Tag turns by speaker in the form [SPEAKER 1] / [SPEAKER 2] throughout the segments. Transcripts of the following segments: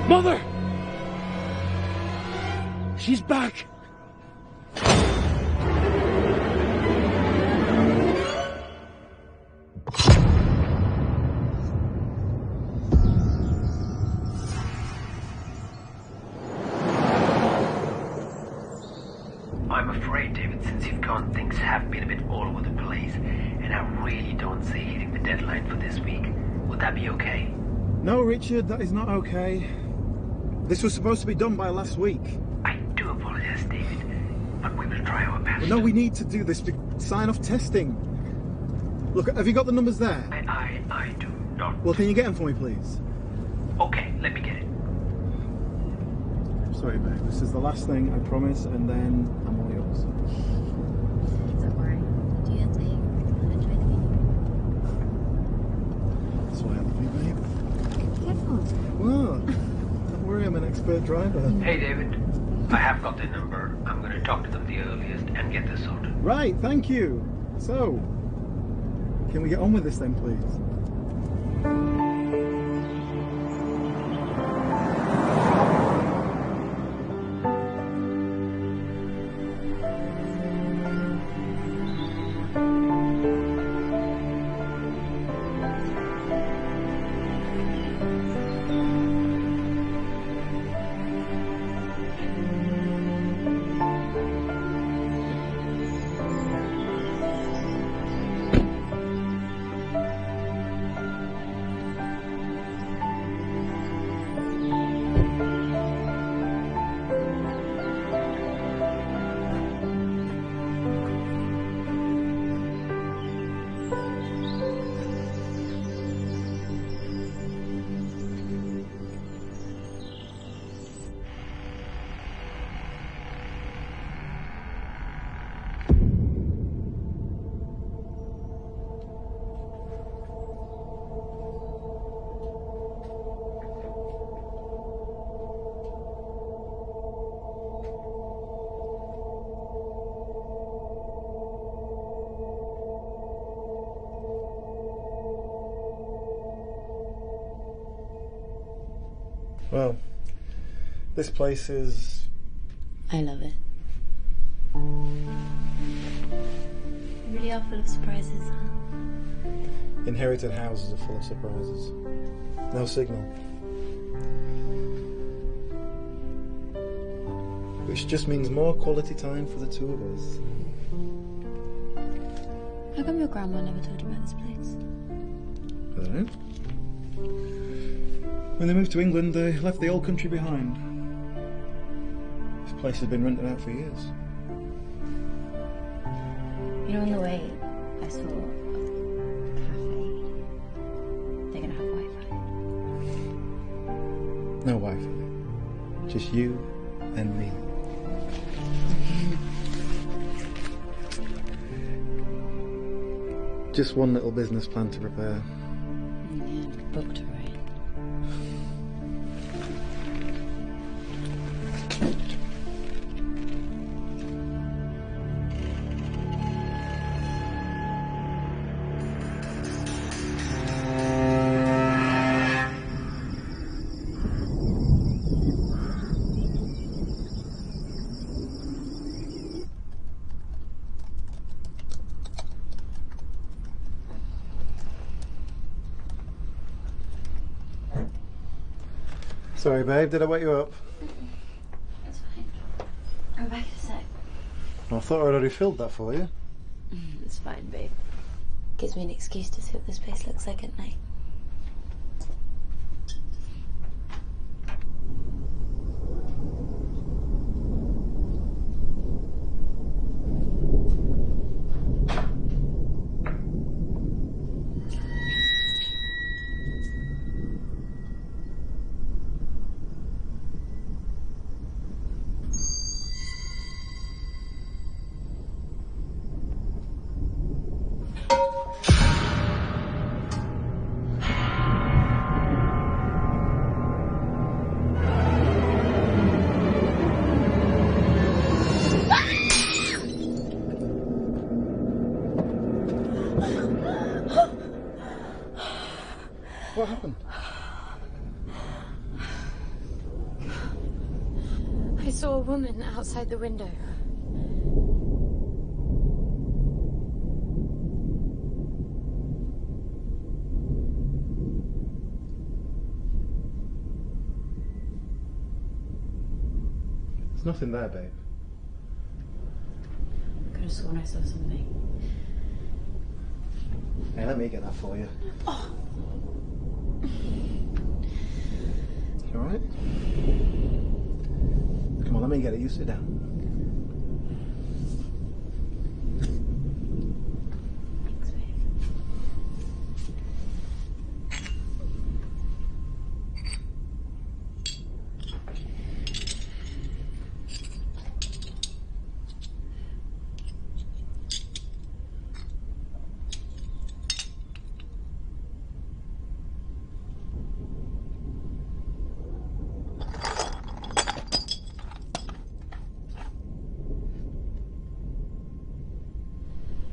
[SPEAKER 1] Mother! She's back!
[SPEAKER 2] I'm afraid, David, since you've gone, things have been a bit all over the place, and I really don't see hitting the deadline for this week. Would that be okay?
[SPEAKER 3] No, Richard, that is not okay. This was supposed to be done by last week.
[SPEAKER 2] I do apologize, David, but we will try our best.
[SPEAKER 3] But no, we need to do this to sign off testing. Look, have you got the numbers there?
[SPEAKER 2] I do not.
[SPEAKER 3] Well, can you get them for me, please?
[SPEAKER 2] Okay, let me get it.
[SPEAKER 3] Sorry, babe. This is the last thing, I promise, and then I'm all yours.
[SPEAKER 4] Don't worry. Do your thing and enjoy the meeting.
[SPEAKER 3] That's why I love you, babe.
[SPEAKER 4] Careful.
[SPEAKER 3] Well, don't worry, I'm an expert driver.
[SPEAKER 2] Hey, David, I have got their number. I'm going to talk to them the earliest and get this sorted.
[SPEAKER 3] Right, thank you. So, can we get on with this then, please? Well, this place is...
[SPEAKER 4] I love it. You really are full of surprises, huh?
[SPEAKER 3] Inherited houses are full of surprises. No signal. Which just means more quality time for the two of us.
[SPEAKER 4] How come your grandma never told you about this place?
[SPEAKER 3] I don't know. When they moved to England, they left the old country behind. This place has been rented out for years.
[SPEAKER 4] You know, on the way, I saw a cafe. They're gonna have Wi-Fi.
[SPEAKER 3] No Wi-Fi. Just you and me. Just one little business plan to prepare.
[SPEAKER 4] Yeah, booked, right?
[SPEAKER 3] Sorry, babe, did I wake you up?
[SPEAKER 4] That's fine. I'm back in a sec.
[SPEAKER 3] I thought I'd already filled that for you.
[SPEAKER 4] It's fine, babe. Gives me an excuse to see what this place looks like at night.
[SPEAKER 1] I saw a woman outside the window.
[SPEAKER 3] There's nothing there, babe.
[SPEAKER 4] I could have sworn I saw something.
[SPEAKER 3] Hey, let me get that for you.
[SPEAKER 4] Oh.
[SPEAKER 3] You alright? Come on, let me get it. You sit down.
[SPEAKER 4] Thanks, babe.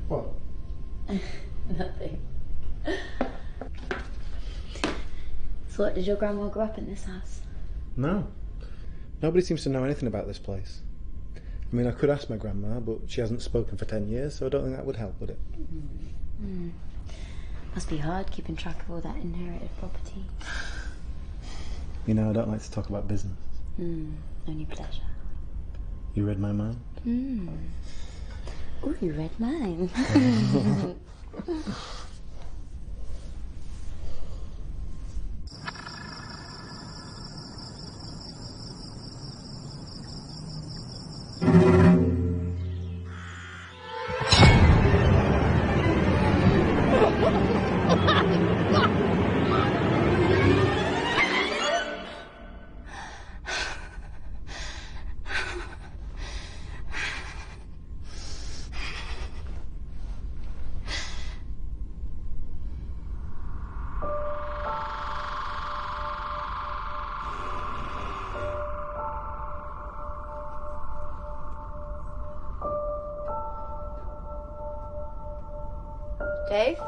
[SPEAKER 3] What?
[SPEAKER 4] Nothing. So what, did your grandma grow up in this house?
[SPEAKER 3] No. Nobody seems to know anything about this place. I mean, I could ask my grandma, but she hasn't spoken for 10 years, so I don't think that would help, would it?
[SPEAKER 4] Must be hard keeping track of all that inherited property.
[SPEAKER 3] You know, I don't like to talk about business.
[SPEAKER 4] Only pleasure.
[SPEAKER 3] You read my mind?
[SPEAKER 4] Oh, you read mine. Dave?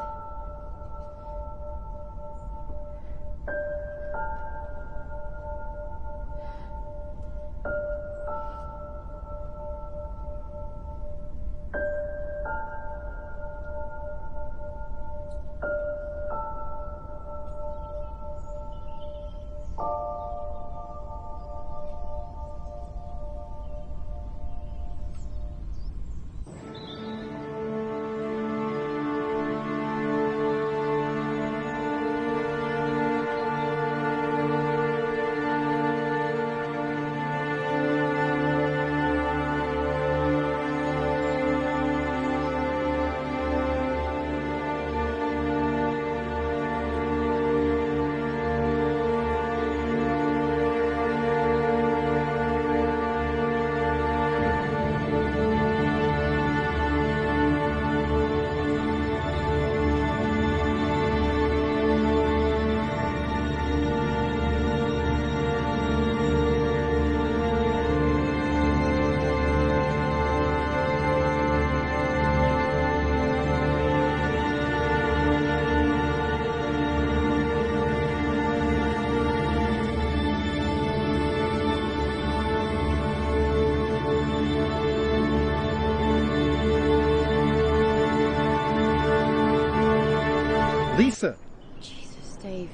[SPEAKER 3] Lisa!
[SPEAKER 4] Jesus, Dave.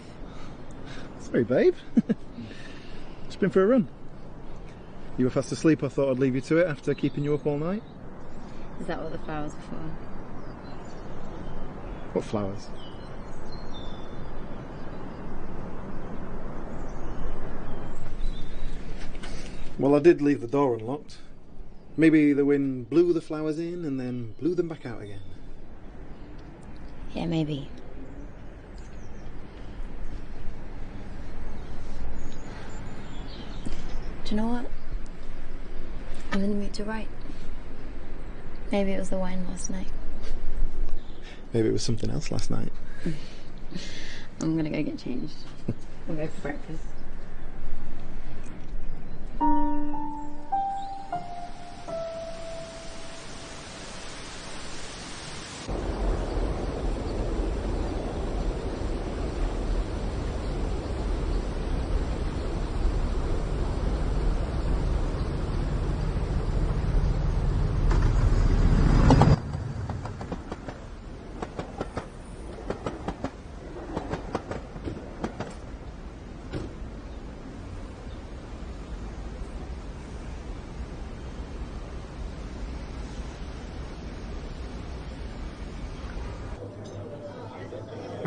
[SPEAKER 3] Sorry, babe. Just been for a run. You were fast asleep, I thought I'd leave you to it after keeping you up all night.
[SPEAKER 4] Is that what the flowers are for?
[SPEAKER 3] What flowers? Well, I did leave the door unlocked. Maybe the wind blew the flowers in and then blew them back out again.
[SPEAKER 4] Yeah, maybe. Do you know what? I'm in the mood to write. Maybe it was the wine last night.
[SPEAKER 3] Maybe it was something else last night.
[SPEAKER 4] I'm gonna go get changed. We'll go for breakfast.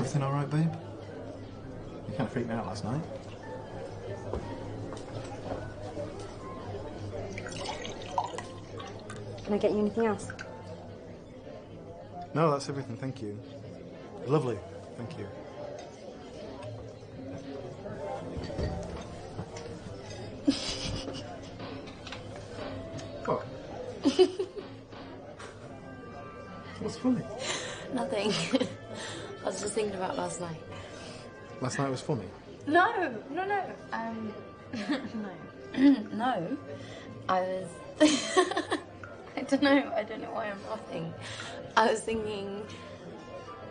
[SPEAKER 3] Everything all right, babe? You kind of freaked me out last night.
[SPEAKER 5] Can I get you anything else?
[SPEAKER 3] No, that's everything, thank you. Lovely, thank you. What? What's funny?
[SPEAKER 1] Nothing. I was just thinking about last night.
[SPEAKER 3] Last night was funny.
[SPEAKER 1] No. No. No. I was... I don't know why I'm laughing. I was thinking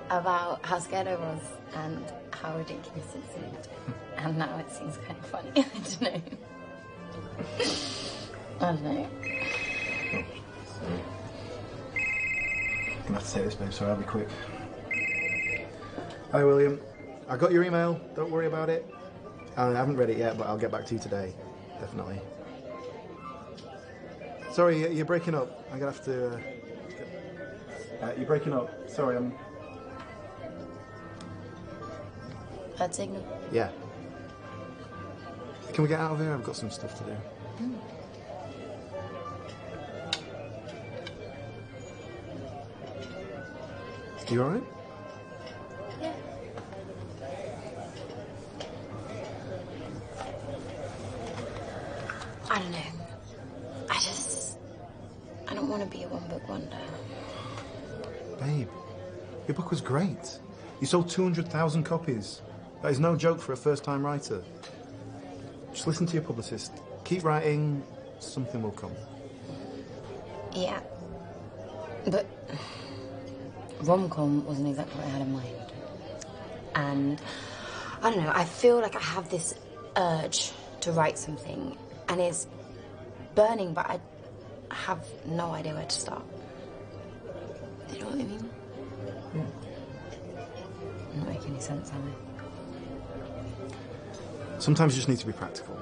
[SPEAKER 1] about how scared I was and how ridiculous it seemed. And now it seems kind of funny. I don't know.
[SPEAKER 3] I'm gonna have to say this, babe, sorry, I'll be quick. Hi, William. I got your email, don't worry about it. I haven't read it yet, but I'll get back to you today, definitely. Sorry, you're breaking up. I'm gonna have to... you're breaking up. Sorry, I'm...
[SPEAKER 1] Bad signal.
[SPEAKER 3] Yeah. Can we get out of here? I've got some stuff to do. You alright?
[SPEAKER 1] Yeah. I don't know. I don't want to be a one-book wonder.
[SPEAKER 3] Babe, your book was great. You sold 200,000 copies. That is no joke for a first-time writer. Just listen to your publicist. Keep writing, something will come.
[SPEAKER 1] Yeah. But rom-com wasn't exactly what I had in mind. And I don't know, I feel like I have this urge to write something and it's burning, but I have no idea where to start. You know what I mean? Not making any sense, am I?
[SPEAKER 3] Sometimes you just need to be practical.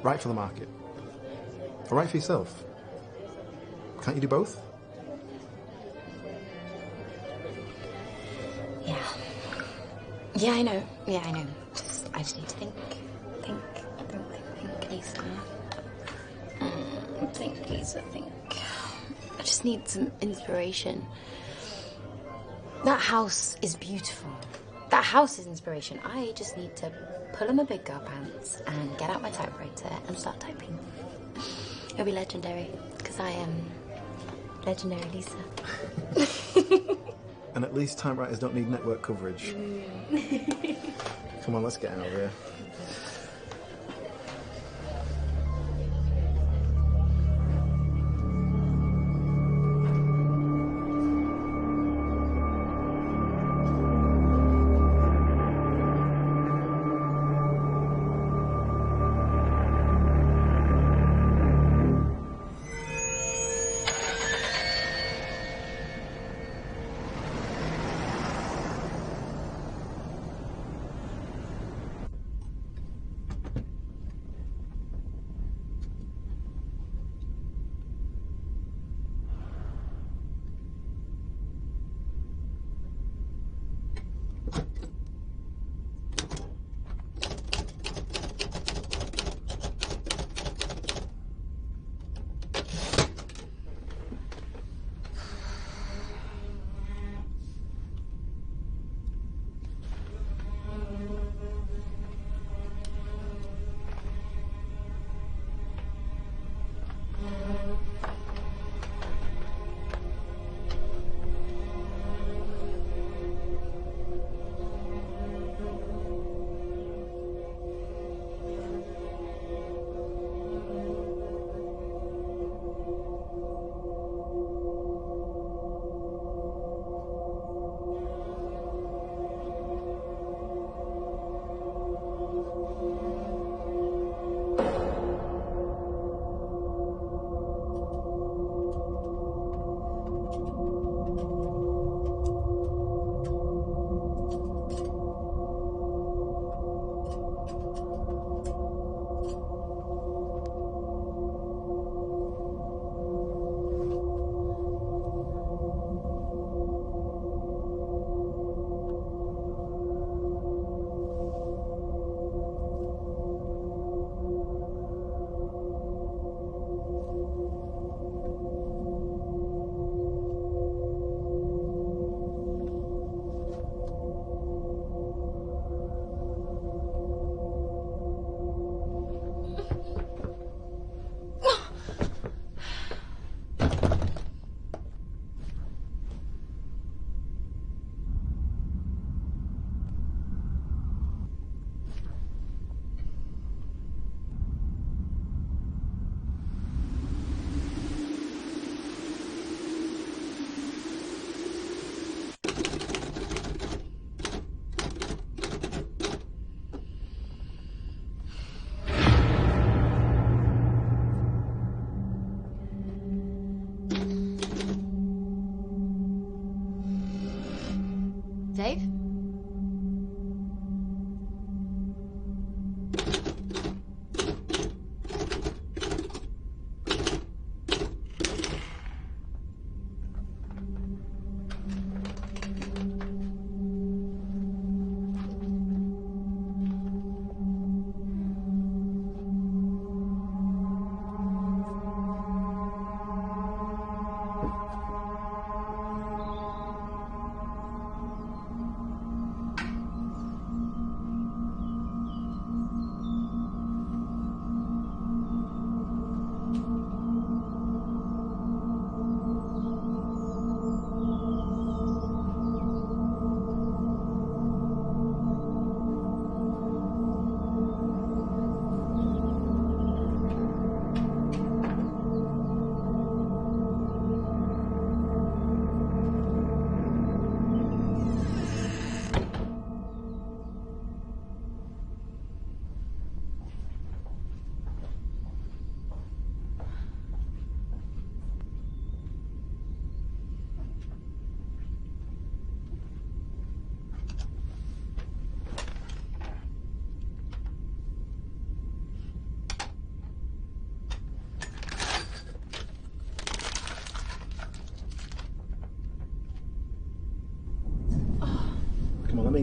[SPEAKER 3] Write for the market. Or write for yourself. Can't you do both?
[SPEAKER 1] Yeah, I know. I just need to think, Lisa. Think, Lisa, think. I just need some inspiration. That house is beautiful. That house is inspiration. I just need to pull on my big girl pants and get out my typewriter and start typing. It'll be legendary, because I am legendary Lisa.
[SPEAKER 3] And at least typewriters don't need network coverage. Come on, let's get out of here.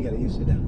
[SPEAKER 3] get it. You sit down.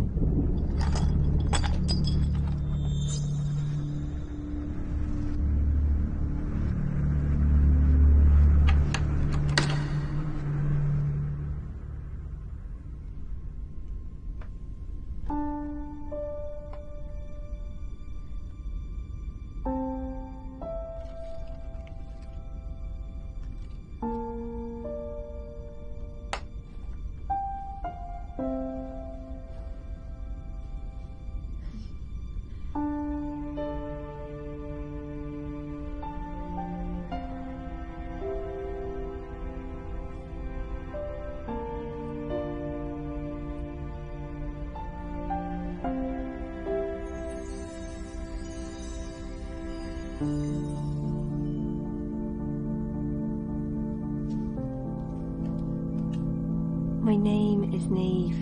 [SPEAKER 5] My name is Neve,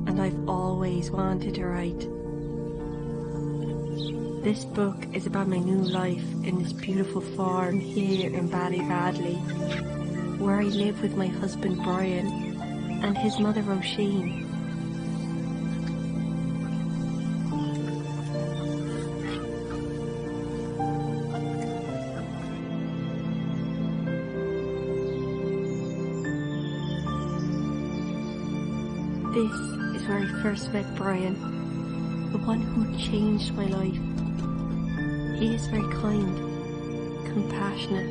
[SPEAKER 5] and I've always wanted to write. This book is about my new life in this beautiful farm here in Ballybadley, where I live with my husband Brian and his mother Roisin. This is where I first met Brian, the one who changed my life. He is very kind, compassionate,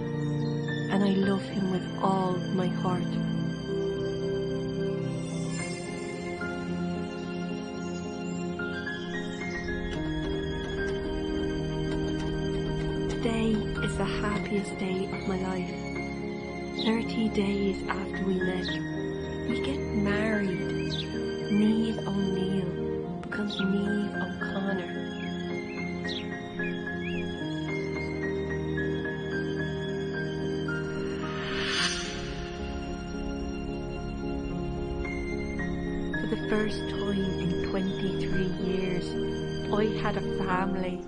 [SPEAKER 5] and I love him with all my heart. Today is the happiest day of my life. 30 days after we met, we get married. Niamh O'Neill becomes Niamh O'Connor. For the first time in 23 years, I had a family.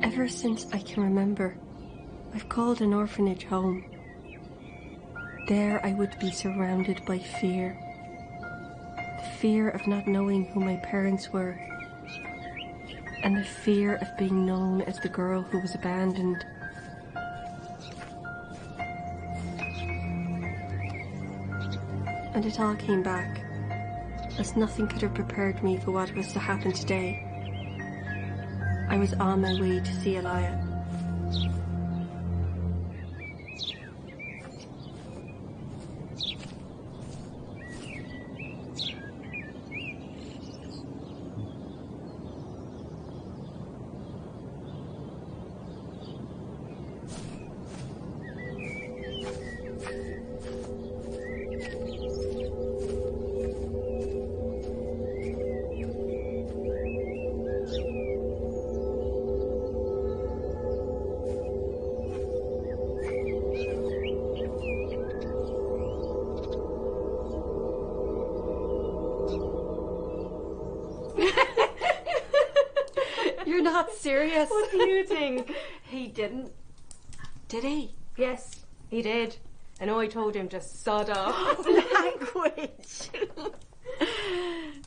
[SPEAKER 5] Ever since I can remember, I've called an orphanage home. There I would be surrounded by fear. The fear of not knowing who my parents were, and the fear of being known as the girl who was abandoned. And it all came back, as nothing could have prepared me for what was to happen today. I was on my way to see Elia. You're not serious.
[SPEAKER 6] What do you think? He didn't.
[SPEAKER 5] Did he?
[SPEAKER 6] Yes, he did. And I told him to sod off.
[SPEAKER 4] Language.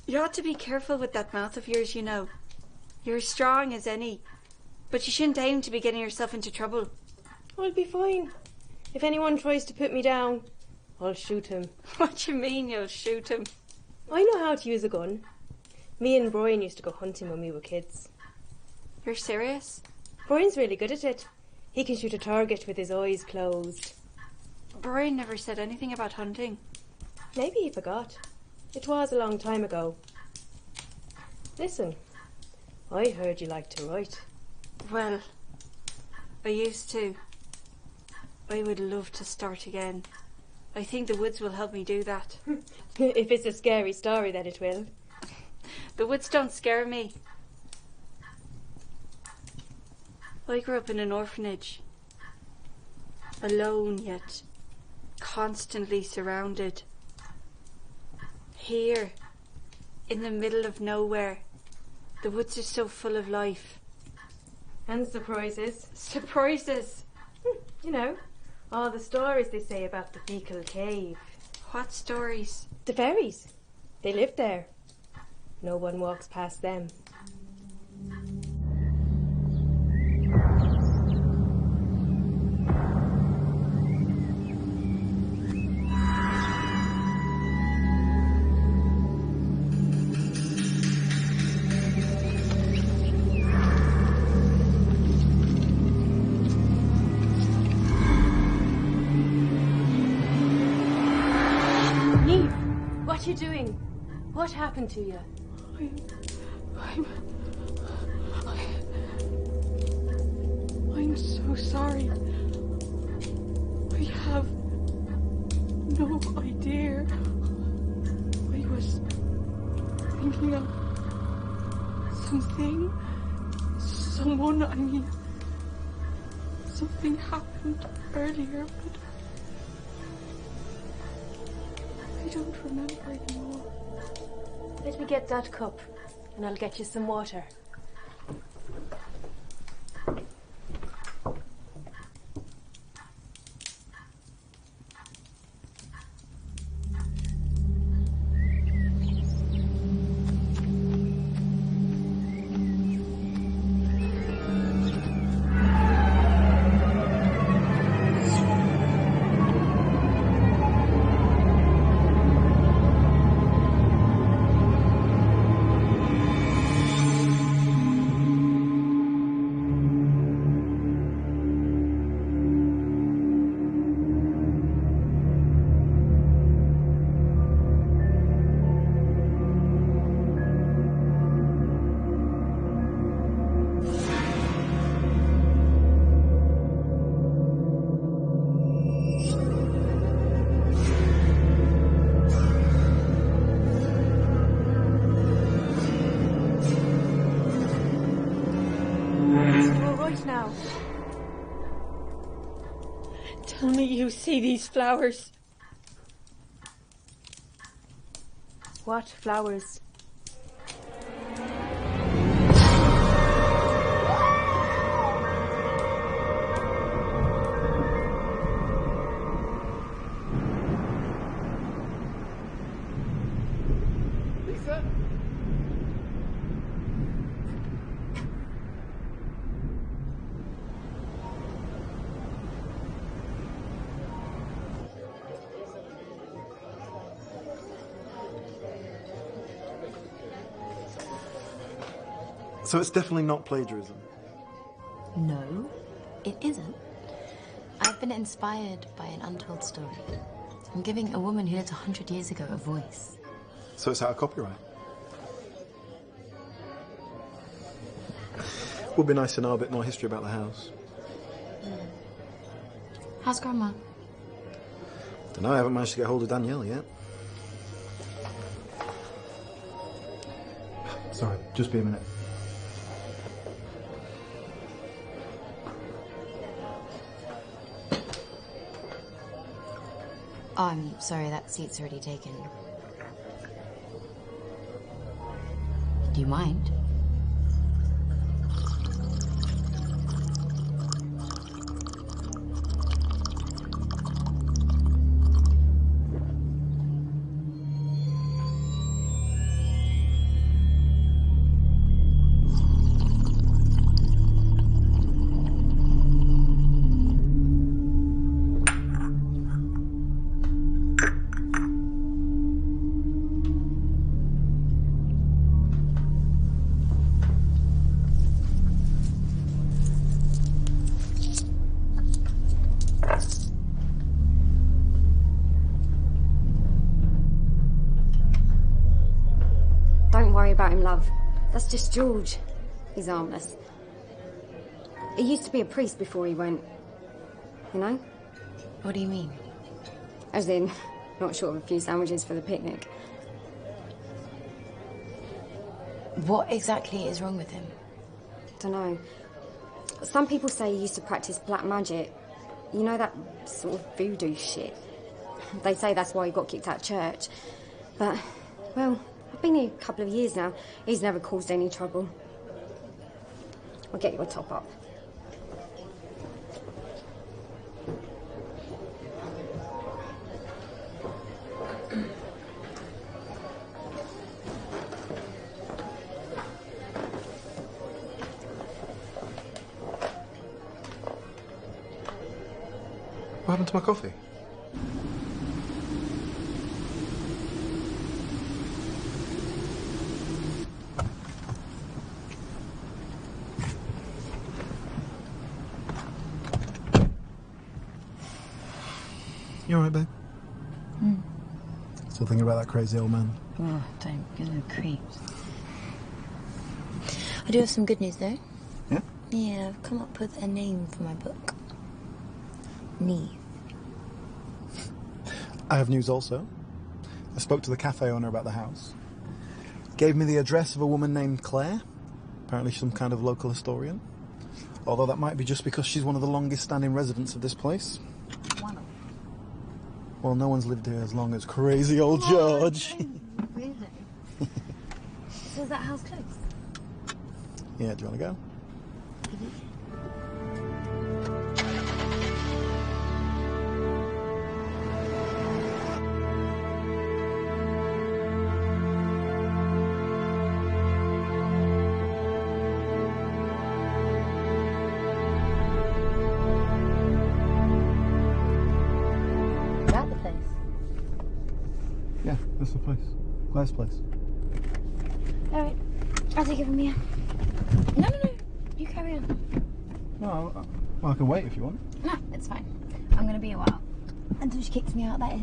[SPEAKER 4] You ought to be careful with that mouth of yours, you know. You're as strong as any, but you shouldn't aim to be getting yourself into trouble.
[SPEAKER 6] I'll be fine. If anyone tries to put me down, I'll shoot him.
[SPEAKER 4] What do you mean you'll shoot him?
[SPEAKER 6] I know how to use a gun. Me and Brian used to go hunting when we were kids.
[SPEAKER 4] You're serious?
[SPEAKER 6] Brian's really good at it. He can shoot a target with his eyes closed.
[SPEAKER 4] Brian never said anything about hunting.
[SPEAKER 6] Maybe he forgot. It was a long time ago. Listen, I heard you like to write.
[SPEAKER 4] Well, I used to. I would love to start again. I think the woods will help me do that.
[SPEAKER 6] If it's a scary story, then it will.
[SPEAKER 4] The woods don't scare me. I grew up in an orphanage. Alone yet constantly surrounded. Here, in the middle of nowhere. The woods are so full of life.
[SPEAKER 6] And surprises.
[SPEAKER 4] Surprises!
[SPEAKER 6] You know, all the stories they say about the Fecal Cave.
[SPEAKER 4] What stories?
[SPEAKER 6] The fairies. They live there. No one walks past them. Neve, what you doing? What happened to you?
[SPEAKER 5] I'm so sorry. I have no idea. I was thinking of something, someone, I mean, something happened earlier, but I don't remember anymore.
[SPEAKER 6] Let me get that cup, and I'll get you some water.
[SPEAKER 4] Now. Tell me you see these flowers.
[SPEAKER 6] What flowers?
[SPEAKER 3] Lisa? So it's definitely not plagiarism.
[SPEAKER 1] No, it isn't. I've been inspired by an untold story. I'm giving a woman who lived 100 years ago a voice.
[SPEAKER 3] So it's out of copyright. Would be nice to know a bit more history about the house.
[SPEAKER 1] How's Grandma?
[SPEAKER 3] Don't know, I haven't managed to get hold of Danielle yet. Sorry, just be a minute.
[SPEAKER 1] Oh, I'm sorry, that seat's already taken. Do you mind?
[SPEAKER 7] Don't worry about him, love. That's just George. He's harmless. He used to be a priest before he went. You know?
[SPEAKER 1] What do you mean?
[SPEAKER 7] As in, not short of a few sandwiches for the picnic.
[SPEAKER 1] What exactly is wrong with him?
[SPEAKER 7] Dunno. Some people say he used to practice black magic. You know, that sort of voodoo shit. They say that's why he got kicked out of church. But, well, I I've been here a couple of years now. He's never caused any trouble. I'll get you a top up.
[SPEAKER 3] What happened to my coffee? You alright, babe? Still thinking about that crazy old man?
[SPEAKER 1] Oh, don't. You're no creeps. I do have some good news, though.
[SPEAKER 3] Yeah?
[SPEAKER 1] Yeah, I've come up with a name for my book. Neve.
[SPEAKER 3] I have news also. I spoke to the cafe owner about the house. Gave me the address of a woman named Claire. Apparently some kind of local historian. Although that might be just because she's one of the longest standing residents of this place.
[SPEAKER 1] One of
[SPEAKER 3] Well, no one's lived here as long as crazy old George.
[SPEAKER 1] Really? So is that house closed?
[SPEAKER 3] Yeah, do you want to go?
[SPEAKER 1] Is that the place?
[SPEAKER 3] Yeah, that's the place. Claire's place.
[SPEAKER 1] All right. I'll take it from here. No. You carry on.
[SPEAKER 3] No, well, I can wait if you want.
[SPEAKER 1] No, it's fine. I'm going to be a while. Until she kicks me out, that is.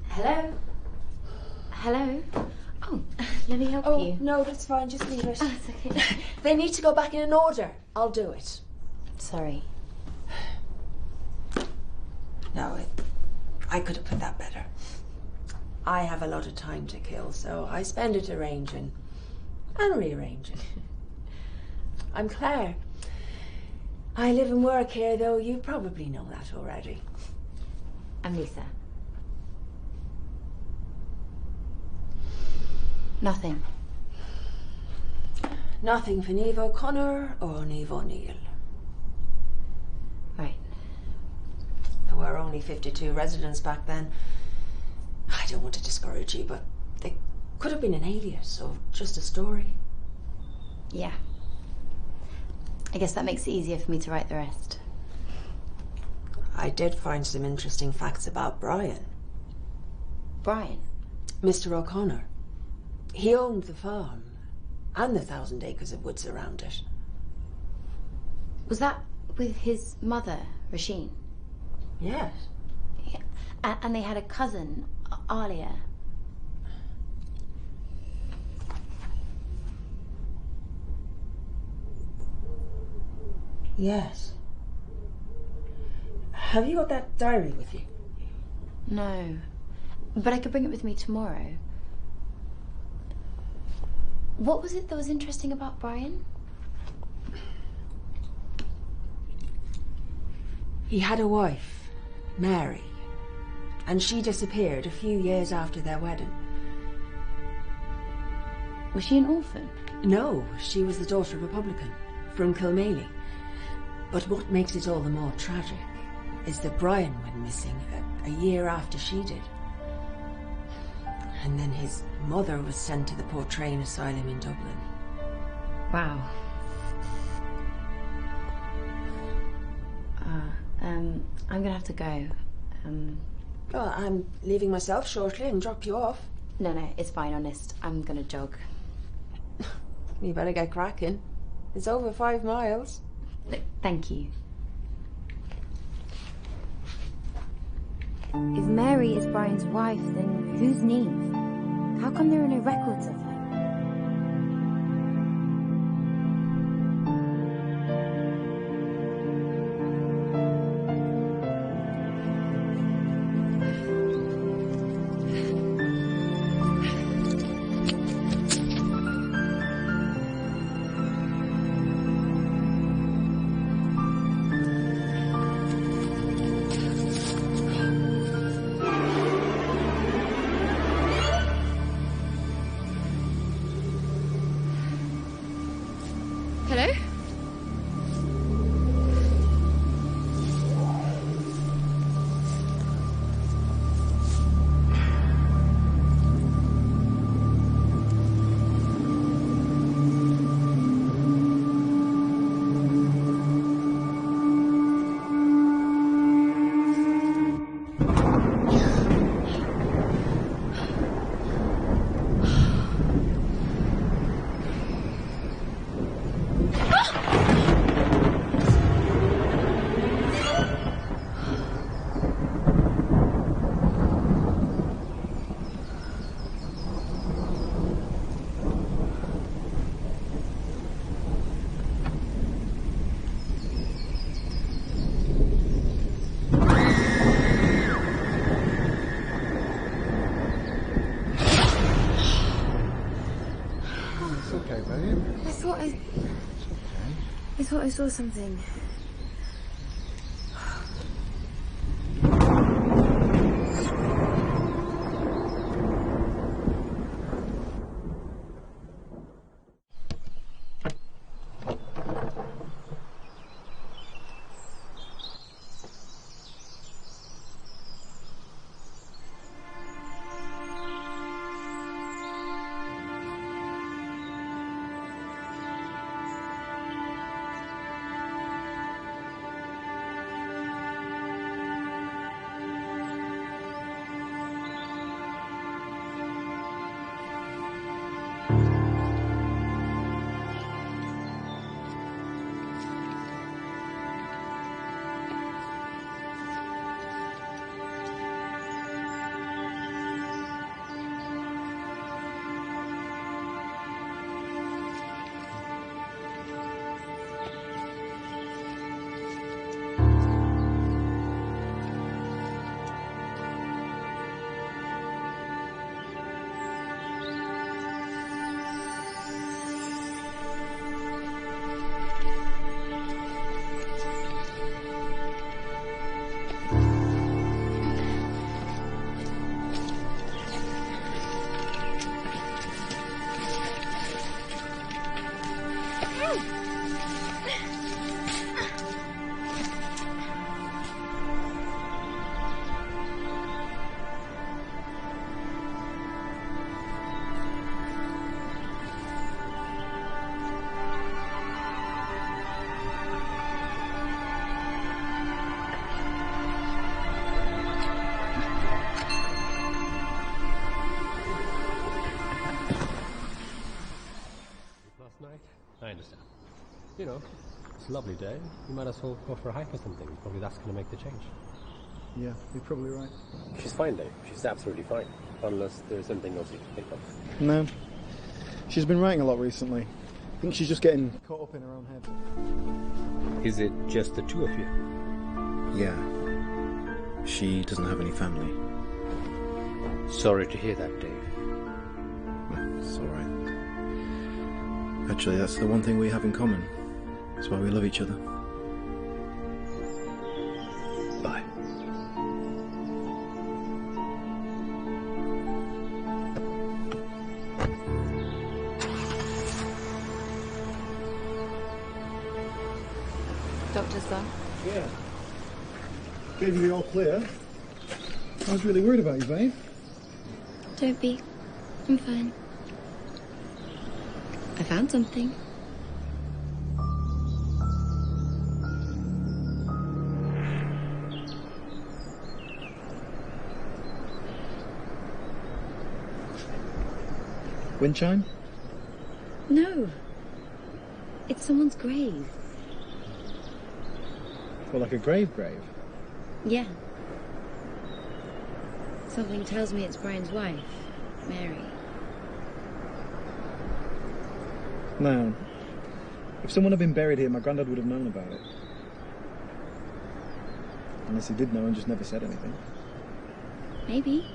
[SPEAKER 1] Hello? Hello? Oh, let me help you.
[SPEAKER 8] No, that's fine. Just leave it.
[SPEAKER 1] Oh, it's okay.
[SPEAKER 8] They need to go back in an order. I'll do it.
[SPEAKER 1] Sorry.
[SPEAKER 8] No, I could have put that better. I have a lot of time to kill, so I spend it arranging and rearranging. I'm Claire. I live and work here, though you probably know that already.
[SPEAKER 1] I'm Lisa. Nothing.
[SPEAKER 8] Nothing for Niamh O'Connor or Niamh O'Neill.
[SPEAKER 1] Right.
[SPEAKER 8] There were only 52 residents back then. I don't want to discourage you, but they could have been an alias or just a story.
[SPEAKER 1] Yeah. I guess that makes it easier for me to write the rest.
[SPEAKER 8] I did find some interesting facts about Brian.
[SPEAKER 1] Brian?
[SPEAKER 8] Mr. O'Connor. He owned the farm and the 1,000 acres of woods around it.
[SPEAKER 1] Was that with his mother, Rasheen?
[SPEAKER 8] Yes.
[SPEAKER 1] Yeah. And they had a cousin, Alia.
[SPEAKER 8] Yes. Have you got that diary with you?
[SPEAKER 1] No. But I could bring it with me tomorrow. What was it that was interesting about Brian?
[SPEAKER 8] He had a wife, Mary, and she disappeared a few years after their wedding.
[SPEAKER 1] Was she an orphan?
[SPEAKER 8] No, she was the daughter of a publican from Kilmaley. But what makes it all the more tragic is that Brian went missing a year after she did. And then his mother was sent to the Portrane Asylum in Dublin.
[SPEAKER 1] Wow. I'm gonna have to go.
[SPEAKER 8] Well, I'm leaving myself shortly and drop you off.
[SPEAKER 1] No, it's fine, honest. I'm gonna jog.
[SPEAKER 8] You better get cracking. It's over 5 miles.
[SPEAKER 1] Look, thank you. If Mary is Brian's wife, then who's Niamh? How come there are no records of her? Hello?
[SPEAKER 9] I thought I saw something.
[SPEAKER 10] I understand. You know, it's a lovely day. You might as well go for a hike or something. Probably that's going to make the change.
[SPEAKER 3] Yeah, you're probably right.
[SPEAKER 10] She's fine, Dave. She's absolutely fine. Unless there's something else you can think of.
[SPEAKER 3] No. She's been writing a lot recently. I think she's just getting caught up in her own head.
[SPEAKER 10] Is it just the two of you?
[SPEAKER 3] Yeah. She doesn't have any family.
[SPEAKER 10] Sorry to hear that, Dave.
[SPEAKER 3] It's alright. Actually, that's the one thing we have in common. That's why we love each other. Bye.
[SPEAKER 1] Doctor, sir?
[SPEAKER 3] Yeah. Gave you the all clear. I was really worried about you, babe.
[SPEAKER 1] Don't be. I'm fine. I found something.
[SPEAKER 3] Wind chime?
[SPEAKER 1] No. It's someone's grave.
[SPEAKER 3] Well, like a grave?
[SPEAKER 1] Yeah. Something tells me it's Brian's wife, Mary.
[SPEAKER 3] Now, if someone had been buried here, my granddad would have known about it. Unless he did know and just never said anything.
[SPEAKER 1] Maybe.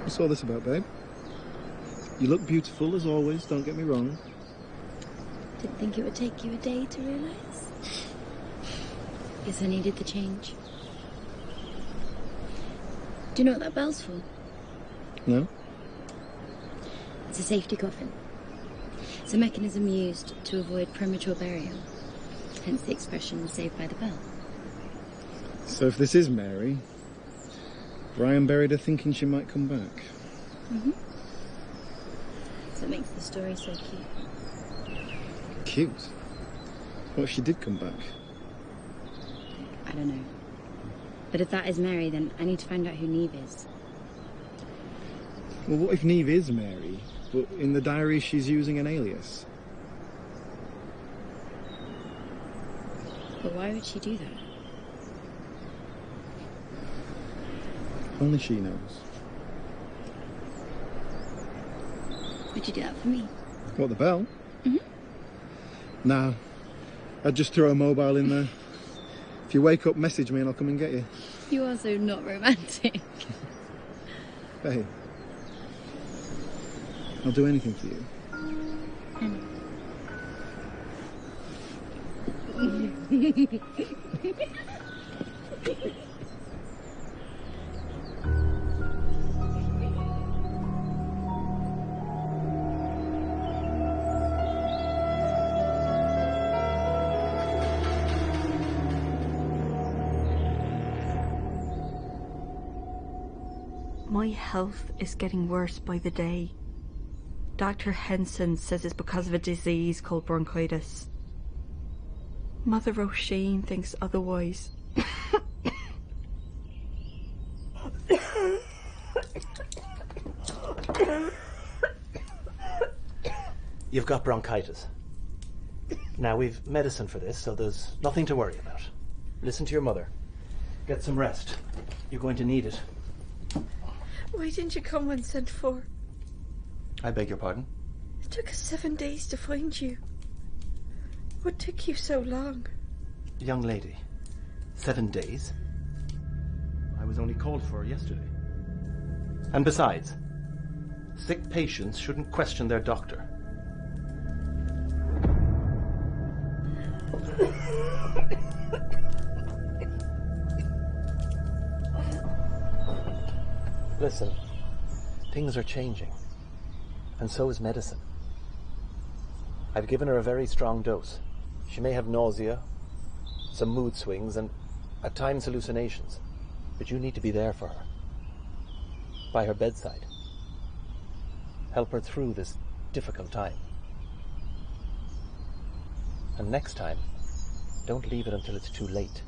[SPEAKER 3] What's all this about, babe? You look beautiful as always, don't get me wrong.
[SPEAKER 1] Didn't think it would take you a day to realise. Guess I needed the change. Do you know what that bell's for?
[SPEAKER 3] No?
[SPEAKER 1] It's a safety coffin. It's a mechanism used to avoid premature burial. Hence the expression saved by the bell.
[SPEAKER 3] So if this is Mary, Brian buried her thinking she might come back.
[SPEAKER 1] Mm-hmm. So it makes the story so cute.
[SPEAKER 3] Cute? What if she did come back?
[SPEAKER 1] I don't know. But if that is Mary, then I need to find out who Neve is.
[SPEAKER 3] Well, what if Neve is Mary, but in the diary she's using an alias?
[SPEAKER 1] But why would she do that?
[SPEAKER 3] Only she knows.
[SPEAKER 1] Would you do that for me?
[SPEAKER 3] What, the bell?
[SPEAKER 1] Mm-hmm.
[SPEAKER 3] Nah. I'd just throw a mobile in there. If you wake up, message me and I'll come and get you.
[SPEAKER 1] You are so not romantic.
[SPEAKER 3] Hey. I'll do anything for you.
[SPEAKER 5] My health is getting worse by the day. Dr. Henson says it's because of a disease called bronchitis. Mother Roisin thinks otherwise.
[SPEAKER 11] You've got bronchitis. Now, we've medicine for this, so there's nothing to worry about. Listen to your mother. Get some rest. You're going to need it.
[SPEAKER 4] Why didn't you come when sent for?
[SPEAKER 11] I beg your pardon?
[SPEAKER 4] It took us 7 days to find you. What took you so long?
[SPEAKER 11] Young lady, 7 days? I was only called for yesterday. And besides, sick patients shouldn't question their doctor. Listen, things are changing, and so is medicine. I've given her a very strong dose. She may have nausea, some mood swings, and at times hallucinations, but you need to be there for her, by her bedside. Help her through this difficult time. And next time, don't leave it until it's too late.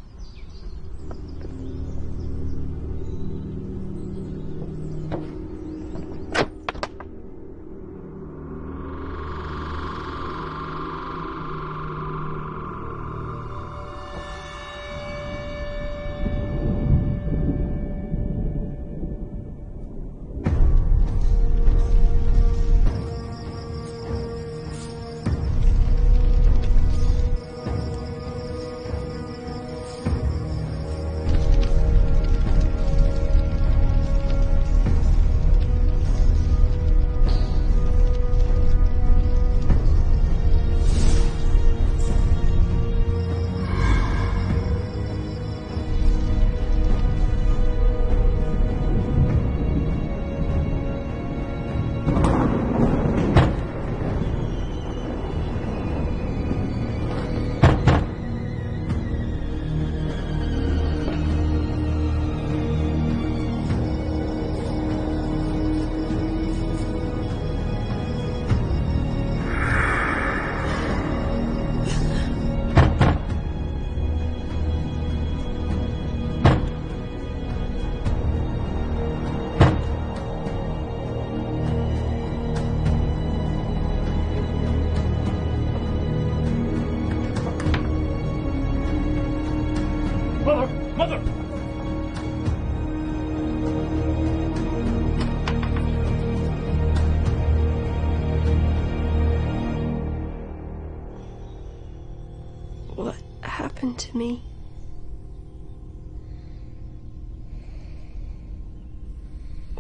[SPEAKER 5] What happened to me?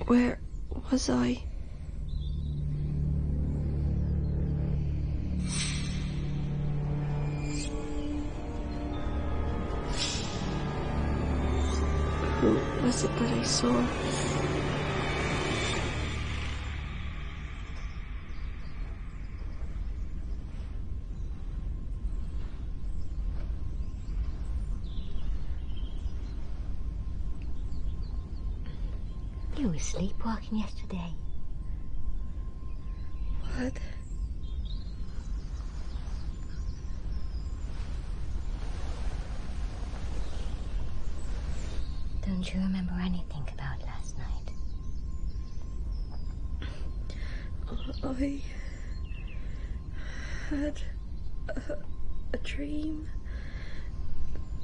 [SPEAKER 5] Where was I? Who was it that I saw?
[SPEAKER 1] You were sleepwalking yesterday.
[SPEAKER 5] What?
[SPEAKER 1] Don't you remember anything about last night?
[SPEAKER 5] I had a dream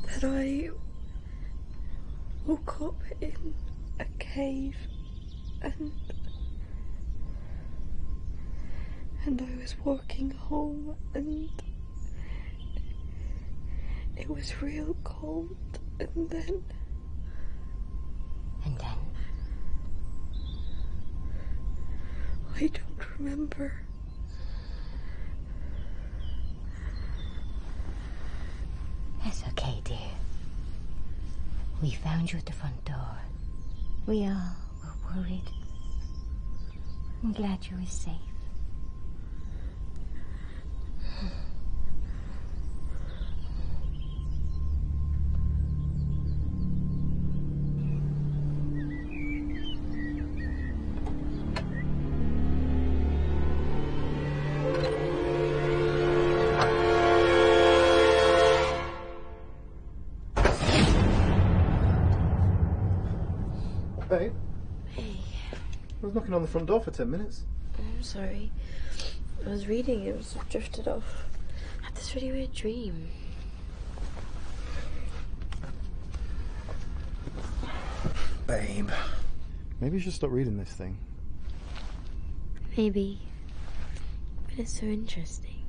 [SPEAKER 5] that I woke up in a cave and I was walking home and it was real cold and then I don't remember.
[SPEAKER 1] That's okay, dear. We found you at the front door. We all were worried. I'm glad you were safe.
[SPEAKER 3] Babe?
[SPEAKER 9] Hey.
[SPEAKER 3] I was knocking on the front door for 10 minutes.
[SPEAKER 9] I'm sorry. I was reading, it was drifted off. I had this really weird dream.
[SPEAKER 3] Babe. Maybe you should stop reading this thing.
[SPEAKER 9] Maybe. But it's so interesting.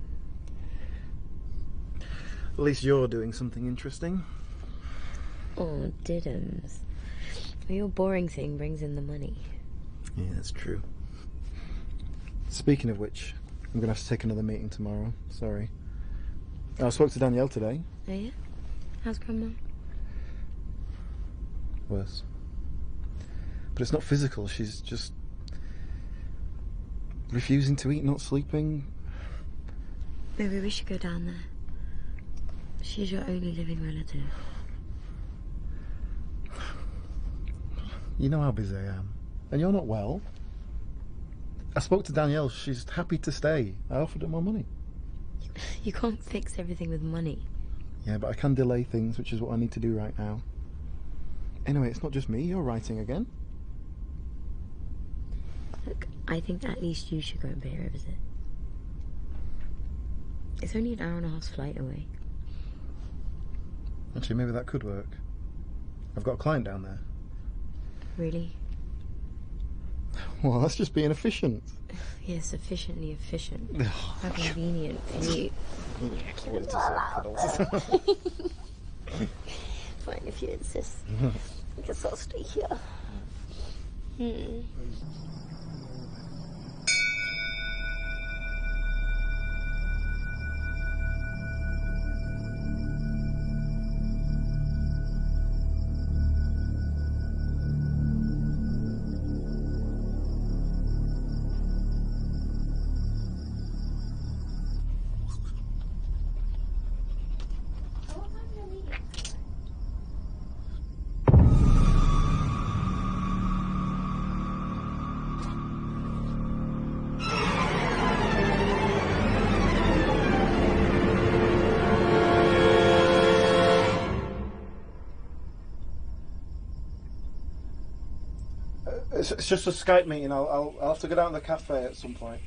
[SPEAKER 3] At least you're doing something interesting.
[SPEAKER 9] Oh, Diddums. Your boring thing brings in the money.
[SPEAKER 3] Yeah, that's true. Speaking of which, I'm going to have to take another meeting tomorrow. Sorry. I spoke to Danielle today.
[SPEAKER 9] Oh, yeah? How's Grandma?
[SPEAKER 3] Worse. But it's not physical. She's just refusing to eat, not sleeping.
[SPEAKER 9] Maybe we should go down there. She's your only living relative.
[SPEAKER 3] You know how busy I am. And you're not well. I spoke to Danielle. She's happy to stay. I offered her more money.
[SPEAKER 9] You can't fix everything with money.
[SPEAKER 3] Yeah, but I can delay things, which is what I need to do right now. Anyway, it's not just me. You're writing again.
[SPEAKER 9] Look, I think at least you should go and pay her a visit. It's only an hour and a half's flight away.
[SPEAKER 3] Actually, maybe that could work. I've got a client down there.
[SPEAKER 9] Really?
[SPEAKER 3] Well, that's just being efficient.
[SPEAKER 9] Yes, sufficiently efficient. How convenient for you. Fine, if you insist. I guess I'll stay here.
[SPEAKER 3] It's just a Skype meeting. I'll have to go down to the cafe at some point.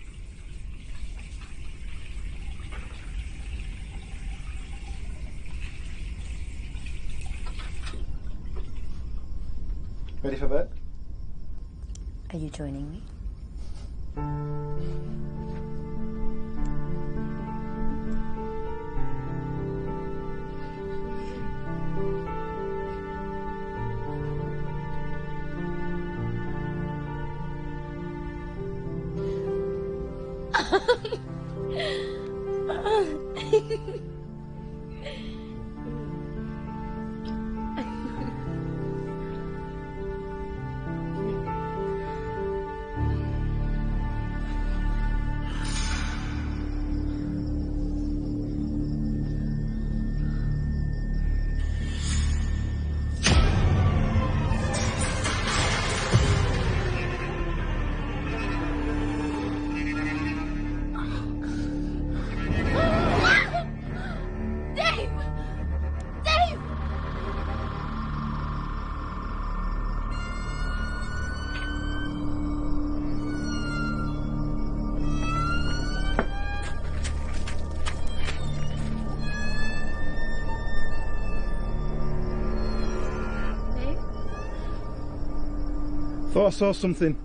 [SPEAKER 3] Ready for bed?
[SPEAKER 1] Are you joining me?
[SPEAKER 3] Thought I saw something.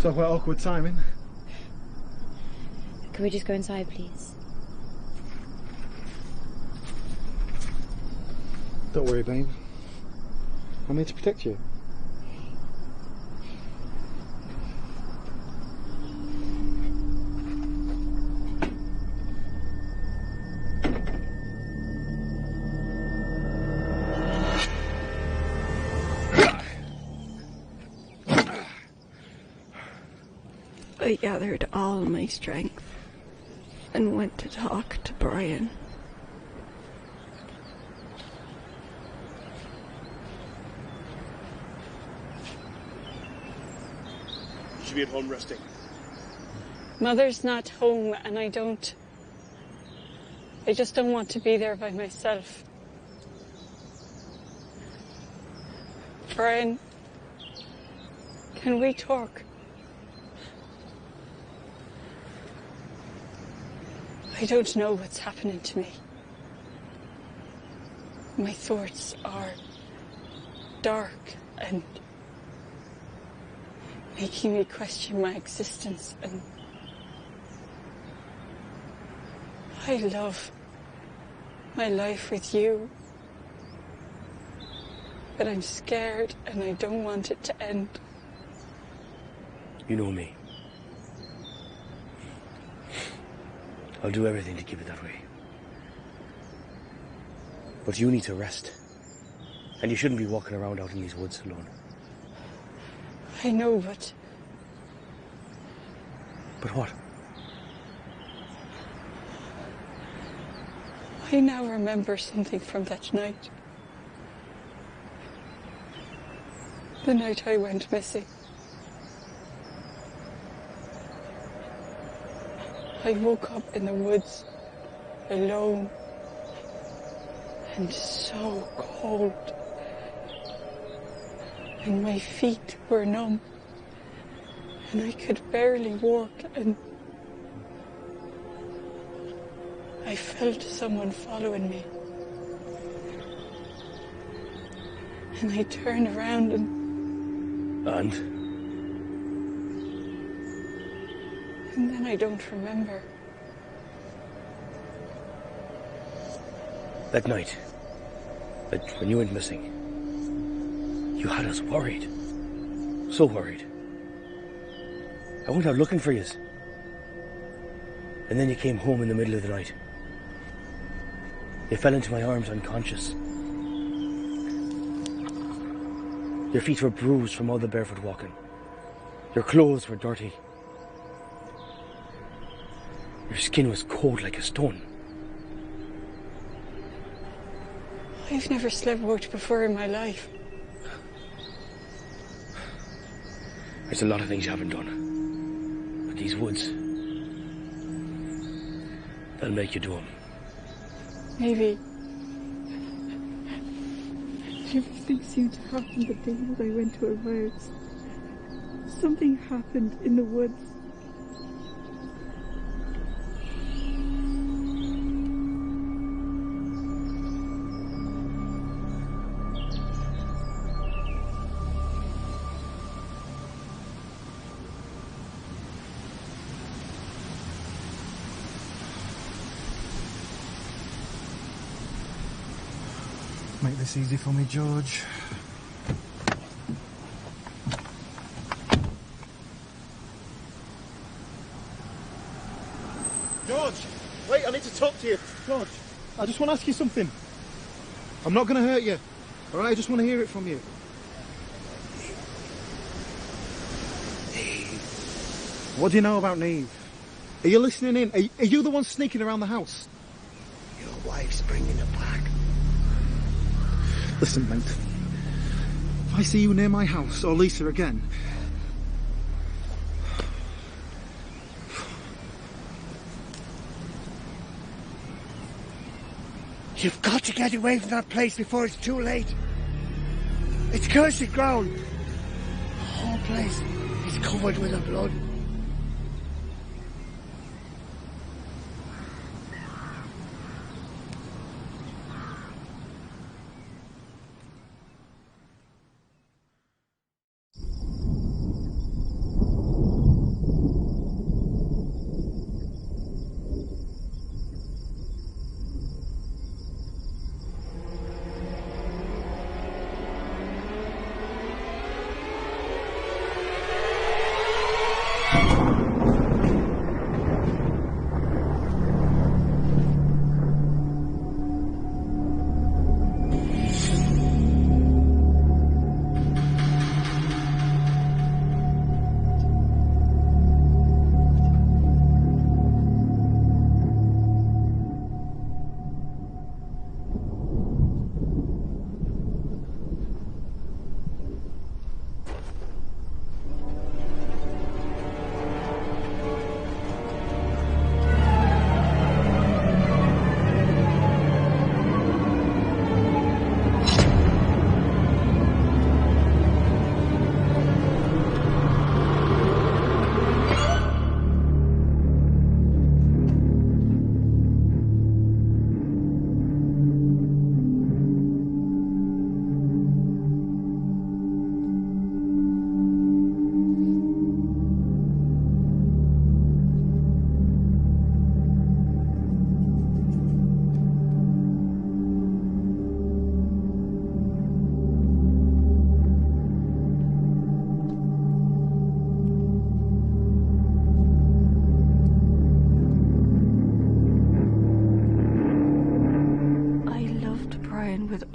[SPEAKER 3] Talk about awkward timing.
[SPEAKER 1] Can we just go inside, please?
[SPEAKER 3] Don't worry, babe. I'm here to protect you.
[SPEAKER 5] I gathered all my strength and went to talk to Brian.
[SPEAKER 12] You should be at home resting.
[SPEAKER 5] Mother's not home and I just don't want to be there by myself. Brian, can we talk? I don't know what's happening to me. My thoughts are dark and making me question my existence, and I love my life with you, but I'm scared and I don't want it to end.
[SPEAKER 12] You know me. I'll do everything to keep it that way. But you need to rest. And you shouldn't be walking around out in these woods alone.
[SPEAKER 5] I know, but...
[SPEAKER 12] But what?
[SPEAKER 5] I now remember something from that night. The night I went missing. I woke up in the woods, alone, and so cold. And my feet were numb, and I could barely walk, and I felt someone following me. And I turned around and then I don't remember.
[SPEAKER 12] That night, when you went missing, you had us worried. So worried. I went out looking for you. And then you came home in the middle of the night. You fell into my arms unconscious. Your feet were bruised from all the barefoot walking. Your clothes were dirty. Your skin was cold like a stone.
[SPEAKER 5] I've never sleepwalked before in my life.
[SPEAKER 12] There's a lot of things you haven't done. But these woods, they'll make you do them.
[SPEAKER 5] Maybe everything seemed to happen the day that I went to her house. Something happened in the woods.
[SPEAKER 3] Make this easy for me, George. George! Wait, I need to talk to you. George, I just want to ask you something. I'm not going to hurt you. All right, I just want to hear it from you. What do you know about Niamh? Are you listening in? Are you the one sneaking around the house?
[SPEAKER 12] Your wife's bringing it back.
[SPEAKER 3] Listen, mate. If I see you near my house or Lisa again...
[SPEAKER 12] You've got to get away from that place before it's too late. It's cursed ground. The whole place is covered with her blood.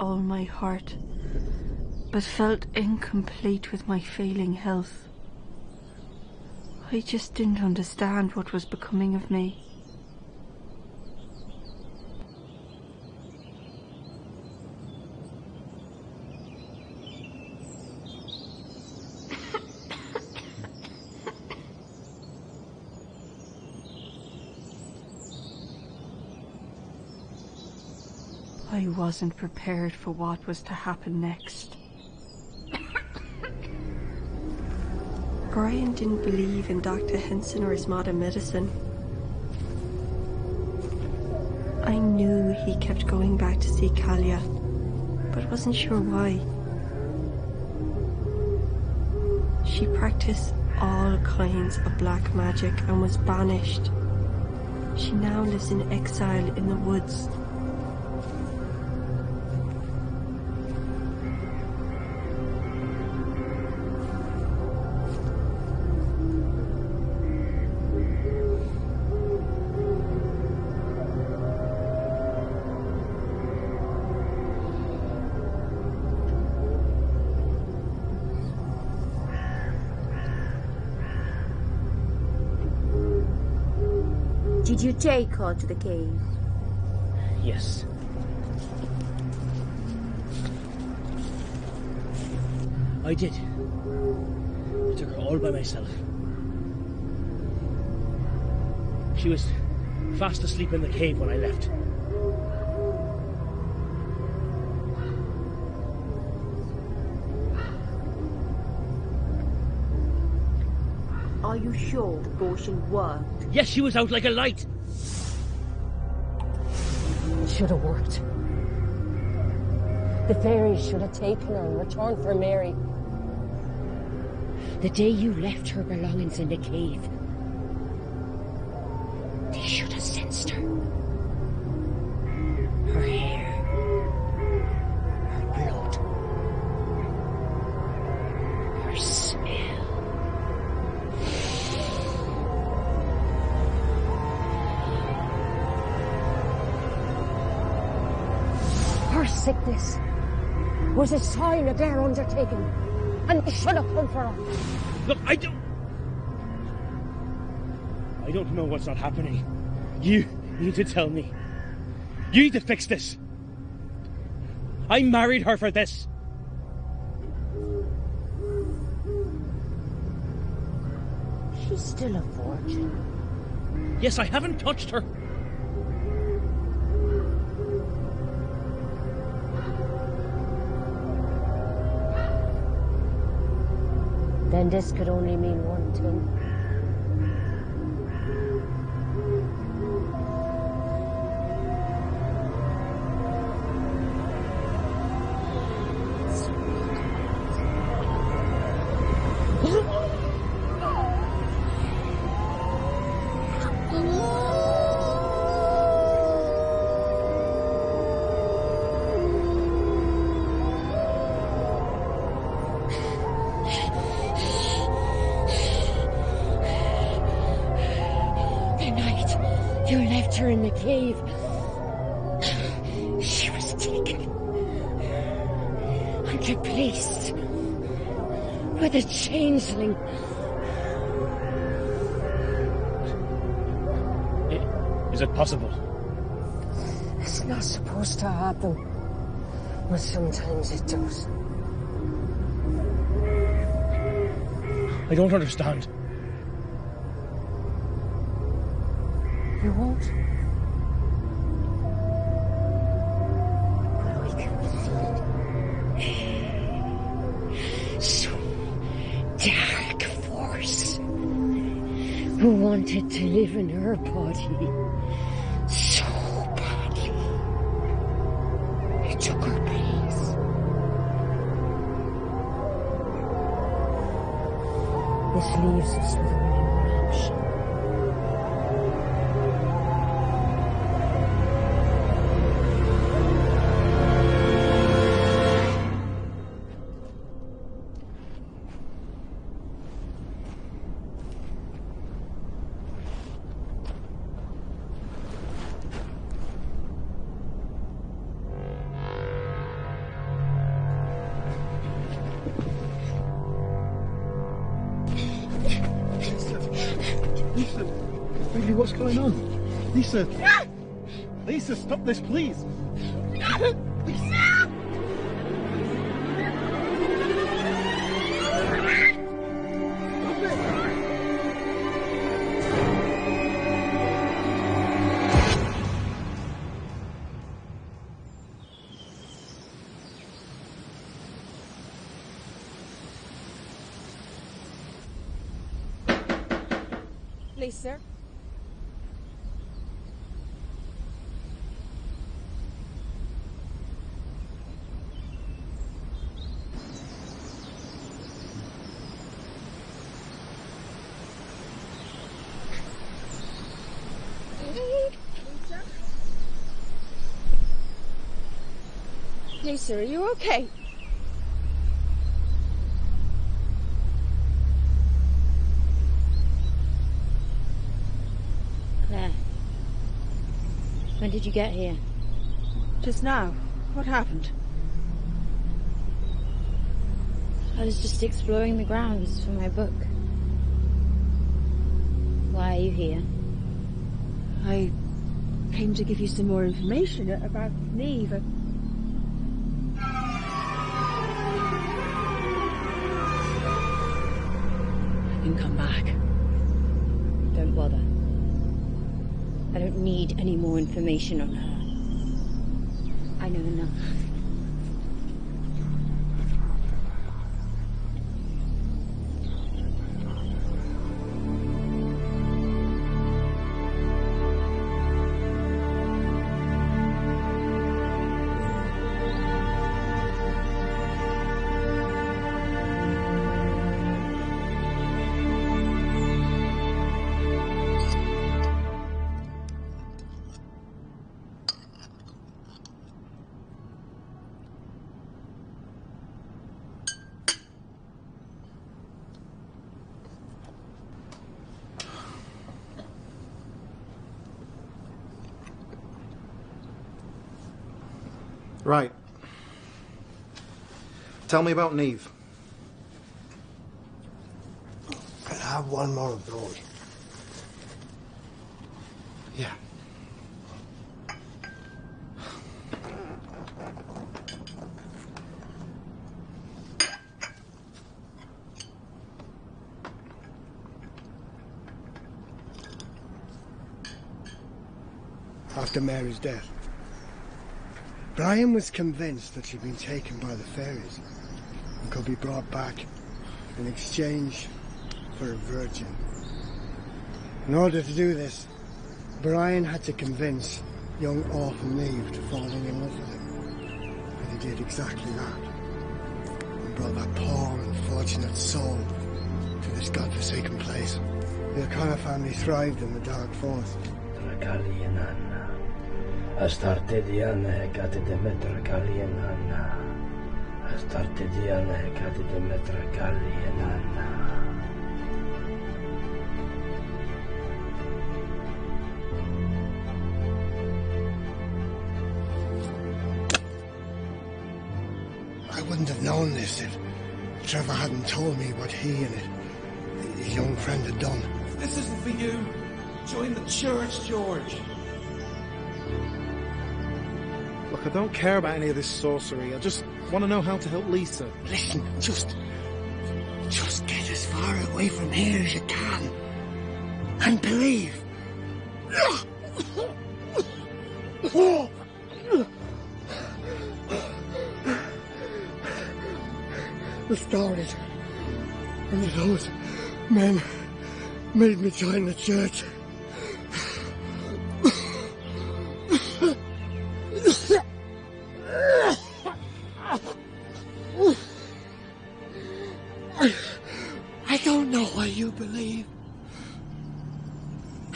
[SPEAKER 5] all my heart, but felt incomplete with my failing health. I just didn't understand what was becoming of me. I wasn't prepared for what was to happen next. Brian didn't believe in Dr. Henson or his modern medicine. I knew he kept going back to see Kalia, but wasn't sure why. She practiced all kinds of black magic and was banished. She now lives in exile in the woods.
[SPEAKER 13] Did you take her to the cave?
[SPEAKER 12] Yes. I did. I took her all by myself. She was fast asleep in the cave when I left.
[SPEAKER 13] Are you sure the potion worked?
[SPEAKER 12] Yes, she was out like a light.
[SPEAKER 14] It should have worked. The fairies should have taken her in return for Mary. The day you left her belongings in the cave, they should have sensed her. Her hair, her blood, her smell. Her sickness was a sign of their undertaking, and they should have come for her.
[SPEAKER 12] Look, I don't know what's not happening. You need to tell me. You need to fix this. I married her for this.
[SPEAKER 14] She's still a virgin.
[SPEAKER 12] Yes, I haven't touched her.
[SPEAKER 14] Then this could only mean one thing. You left her in the cave. She was taken and replaced with a changeling.
[SPEAKER 12] Is it possible?
[SPEAKER 14] It's not supposed to happen, but sometimes it does.
[SPEAKER 12] I don't understand.
[SPEAKER 14] You won't? But I can feel it. Some dark force who wanted to live in her body so badly. It took her place. This leaves us with only one option.
[SPEAKER 3] going on? Lisa! Lisa, stop this, please!
[SPEAKER 6] Lisa? Lisa, are you okay?
[SPEAKER 13] Claire, when did you get here?
[SPEAKER 9] Just now. What happened?
[SPEAKER 13] I was just exploring the grounds for my book. Why are you here?
[SPEAKER 9] I came to give you some more information about Niamh.
[SPEAKER 13] I can come back. Don't bother. I don't need any more information on her. I know enough.
[SPEAKER 3] Right. Tell me about Niamh.
[SPEAKER 15] Can I have one more of those?
[SPEAKER 3] Yeah.
[SPEAKER 15] After Mary's death, Brian was convinced that she'd been taken by the fairies and could be brought back in exchange for a virgin. In order to do this, Brian had to convince young orphan Niamh to falling in love with him. And he did exactly that. And brought that poor, unfortunate soul to this godforsaken place. The O'Connor family thrived in the Dark Forest.
[SPEAKER 12] Astarte Diana hekate Demetra Kalienana. Astarte Diana hekate Demetra Kalienana.
[SPEAKER 15] I wouldn't have known this if Trevor hadn't told me what he and his young friend had done.
[SPEAKER 16] This isn't for you. Join the church, George.
[SPEAKER 3] Look, I don't care about any of this sorcery. I just want to know how to help Lisa.
[SPEAKER 15] Listen, just get as far away from here as you can. And believe. The stories and those men made me join the church. I don't know why you believe,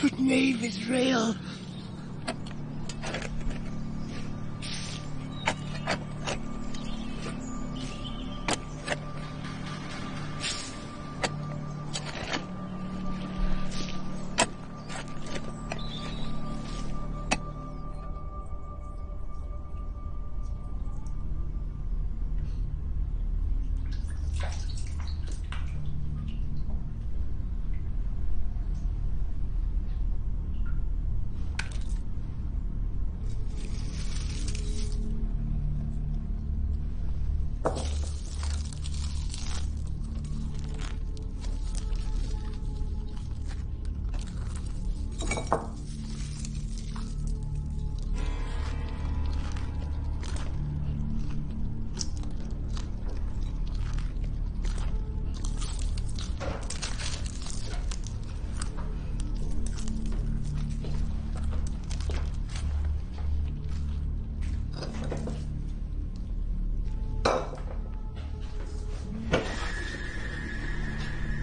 [SPEAKER 15] but Niamh is real.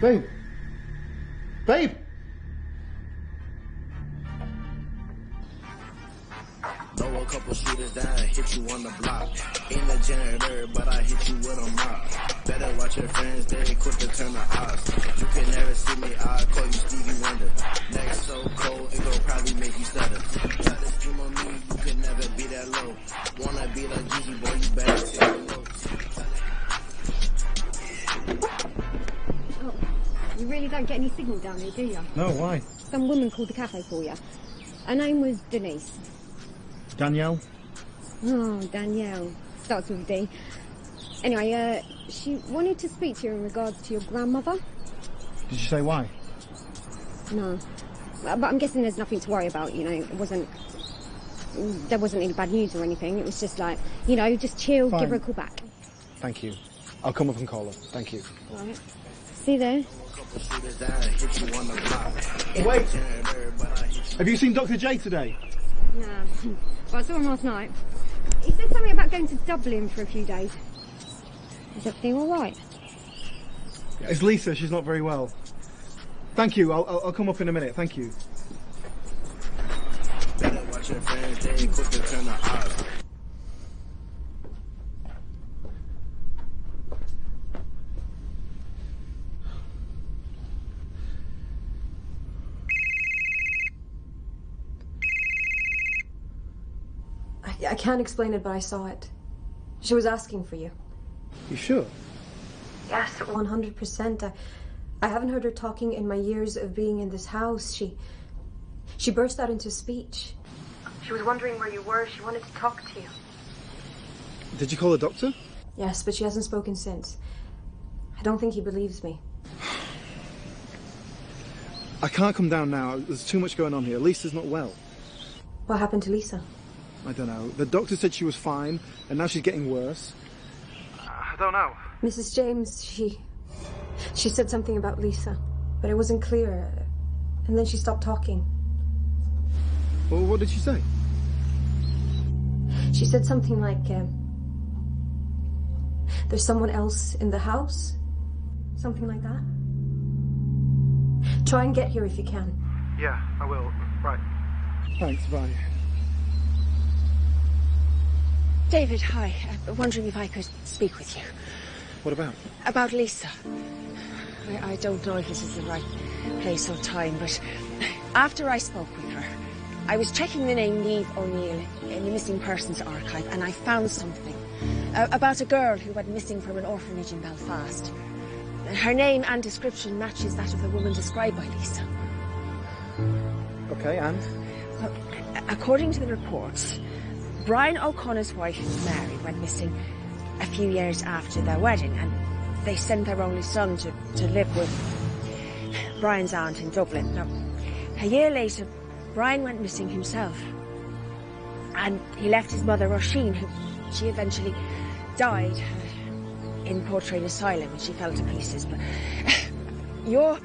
[SPEAKER 3] Babe! Babe!
[SPEAKER 17] Know a couple shooters that hit you on the block. Ain't a janitor, but I hit you with a mop. Better watch your friends, they quick to turn the odds. You can never see me, I call you Stevie Wonder. Neck so cold, it gon' probably make you stutter. Try to stream on me, you can never be that low. Wanna be like Jeezy, boy, you better take a look.
[SPEAKER 7] Oh, you really don't get any signal down here, do you?
[SPEAKER 3] No, why?
[SPEAKER 7] Some woman called the cafe for you. Her name was Denise.
[SPEAKER 3] Danielle?
[SPEAKER 7] Oh, Danielle. Starts with a D. Anyway, she wanted to speak to you in regards to your grandmother.
[SPEAKER 3] Did you say why?
[SPEAKER 7] No. But I'm guessing there's nothing to worry about, you know. There wasn't any bad news or anything. It was just like, you know, just chill,
[SPEAKER 3] Fine.
[SPEAKER 7] give her a call back.
[SPEAKER 3] Thank you. I'll come up and call her. Thank you.
[SPEAKER 7] All right. See you there.
[SPEAKER 3] Wait! Have you seen Dr. J today?
[SPEAKER 7] No. Well, I saw him last night. He said something about going to Dublin for a few days. Is everything all right?
[SPEAKER 3] It's Lisa. She's not very well. Thank you. I'll come up in a minute. Thank you.
[SPEAKER 17] Better watch your friends, they quick to turn the odds.
[SPEAKER 18] I can't explain it, but I saw it. She was asking for you.
[SPEAKER 3] You sure?
[SPEAKER 18] Yes, 100%. I haven't heard her talking in my years of being in this house. She burst out into speech. She was wondering where you were. She wanted to talk to you.
[SPEAKER 3] Did you call the doctor?
[SPEAKER 18] Yes, but she hasn't spoken since. I don't think he believes me.
[SPEAKER 3] I can't come down now. There's too much going on here. Lisa's not well.
[SPEAKER 18] What happened to Lisa?
[SPEAKER 3] I don't know. The doctor said she was fine, and now she's getting worse. I don't know.
[SPEAKER 18] Mrs. James, she said something about Lisa, but it wasn't clear. And then she stopped talking.
[SPEAKER 3] Well, what did she say?
[SPEAKER 18] She said something like, there's someone else in the house? Something like that. Try and get here if you can.
[SPEAKER 3] Yeah, I will. Right. Thanks, bye.
[SPEAKER 19] David, hi. I'm wondering if I could speak with you.
[SPEAKER 3] What about?
[SPEAKER 19] About Lisa. I don't know if this is the right place or time, but after I spoke with her, I was checking the name Niamh O'Neill in the Missing Persons Archive, and I found something about a girl who went missing from an orphanage in Belfast. Her name and description matches that of the woman described by Lisa.
[SPEAKER 3] Okay, and?
[SPEAKER 19] Well, according to the reports, Brian O'Connor's wife, Mary, went missing a few years after their wedding, and they sent their only son to live with Brian's aunt in Dublin. Now, a year later, Brian went missing himself, and he left his mother, Roisin, who she eventually died in Portray Asylum when she fell to pieces. But your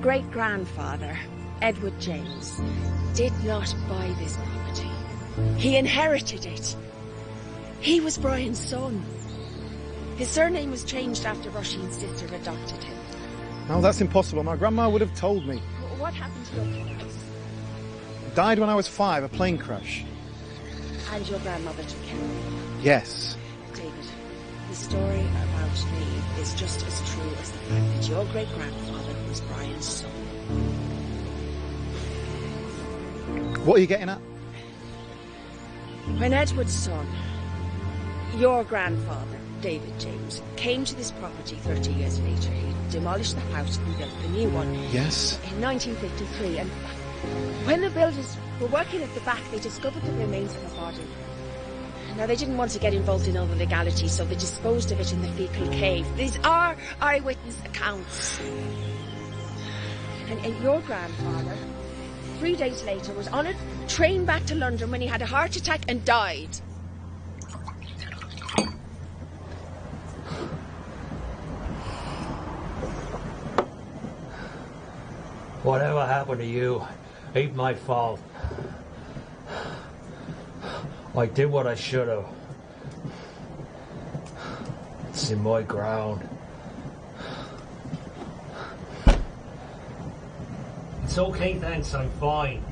[SPEAKER 19] great-grandfather, Edward James, did not buy this property. He inherited it. He was Brian's son. His surname was changed after Roisin's sister adopted him.
[SPEAKER 3] No, that's impossible. My grandma would have told me.
[SPEAKER 19] What happened to your parents?
[SPEAKER 3] Died when I was 5, a plane crash.
[SPEAKER 19] And your grandmother took care of you?
[SPEAKER 3] Yes.
[SPEAKER 19] David, the story about Niamh is just as true as the fact that your great-grandfather was Brian's son.
[SPEAKER 3] What are you getting at?
[SPEAKER 19] When Edward's son, your grandfather, David James, came to this property 30 years later, he demolished the house and built the new one.
[SPEAKER 3] Yes.
[SPEAKER 19] In 1953, and when the builders were working at the back, they discovered the remains of a body. Now, they didn't want to get involved in all the legalities, so they disposed of it in the fecal cave. These are eyewitness accounts. And your grandfather, 3 days later, was on a train back to London when he had a heart attack and died.
[SPEAKER 12] Whatever happened to you ain't my fault. I did what I should have. It's in my ground. It's okay, thanks, I'm fine.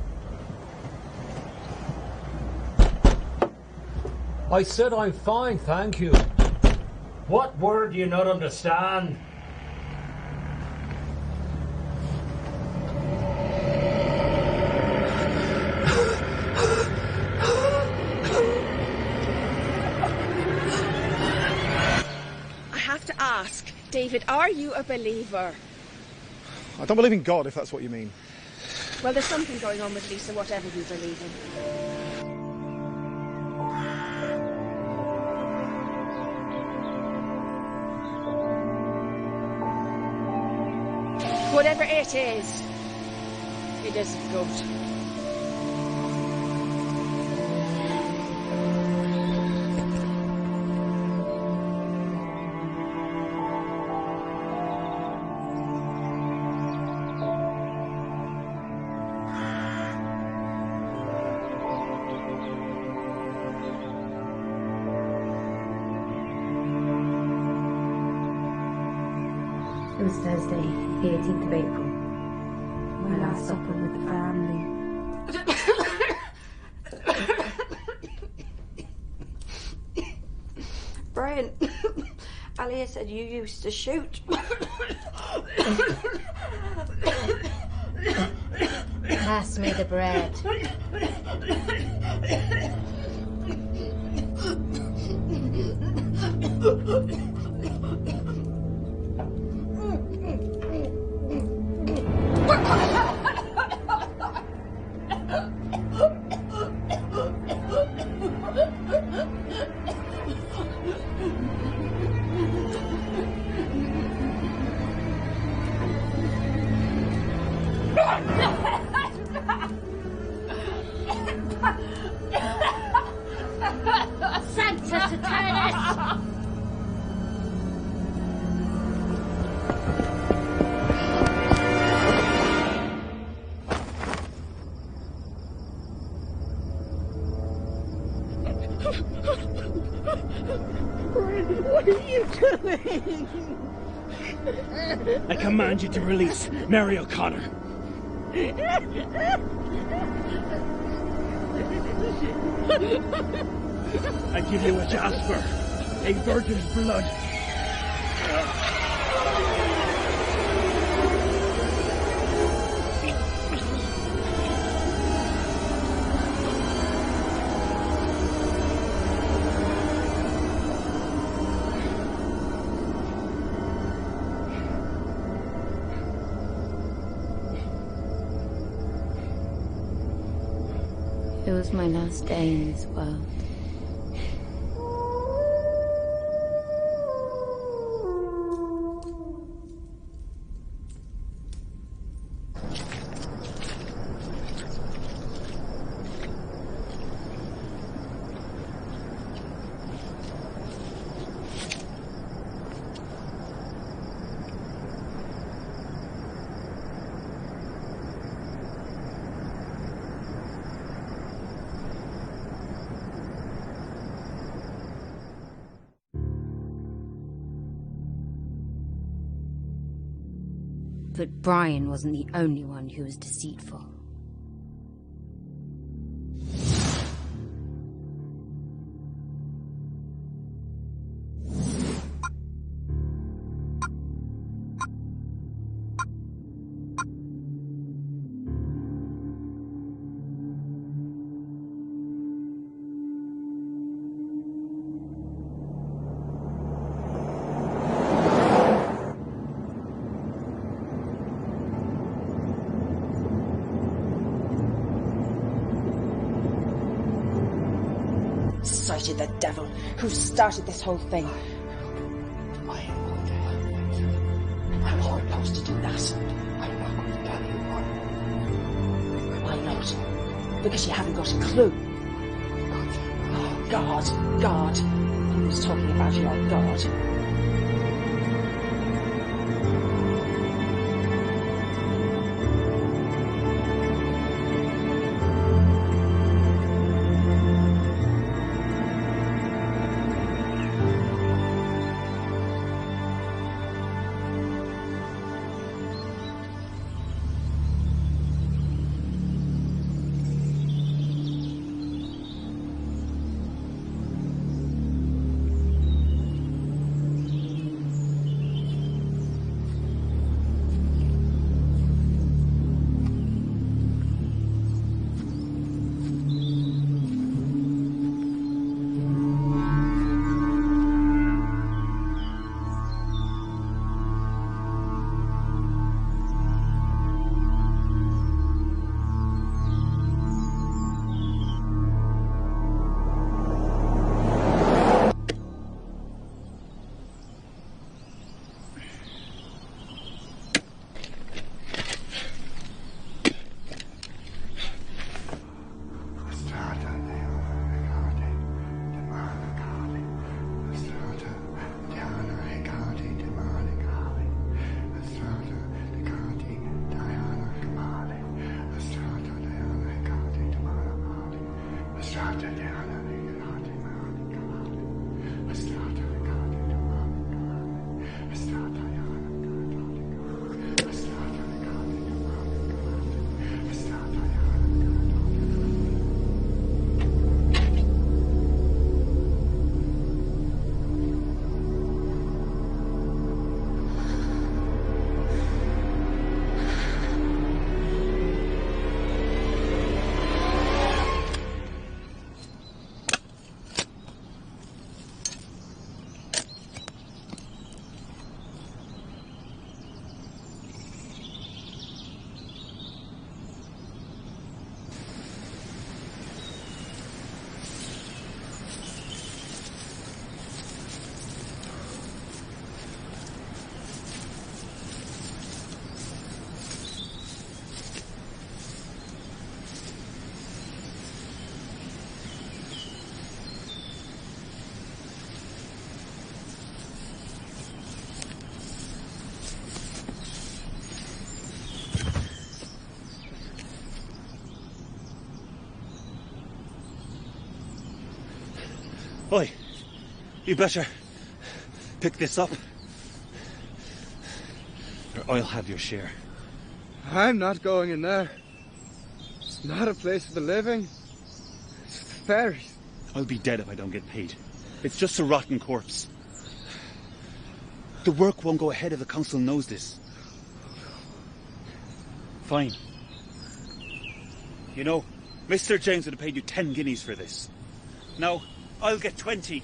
[SPEAKER 12] I said I'm fine, thank you. What word do you not understand?
[SPEAKER 19] I have to ask, David, are you a believer?
[SPEAKER 3] I don't believe in God, if that's what you mean.
[SPEAKER 19] Well, there's something going on with Lisa, whatever you believe in. Whatever it isn't good.
[SPEAKER 18] It was Thursday, the 18th of April. My last supper with the family.
[SPEAKER 4] Brian, Alia said you used to shoot.
[SPEAKER 1] Pass me the bread.
[SPEAKER 14] Sanctus Eternus!
[SPEAKER 12] What are you doing? I command you to release Mary O'Connor. I give you a jasper, a virgin's blood.
[SPEAKER 1] It was my last day in this world. But Brian wasn't the only one who was deceitful.
[SPEAKER 19] Cited the devil who started this whole thing.
[SPEAKER 12] I am going to help you.
[SPEAKER 19] How are you supposed to do that?
[SPEAKER 12] I'm not going to tell you why.
[SPEAKER 19] Why not? Because you haven't got a clue. Oh, God. He was talking about your God.
[SPEAKER 12] Oi, you better pick this up, or I'll have your share.
[SPEAKER 15] I'm not going in there. It's not a place for the living. It's the ferries.
[SPEAKER 12] I'll be dead if I don't get paid. It's just a rotten corpse. The work won't go ahead if the council knows this. Fine. You know, Mr. James would have paid you 10 guineas for this. Now, I'll get 20.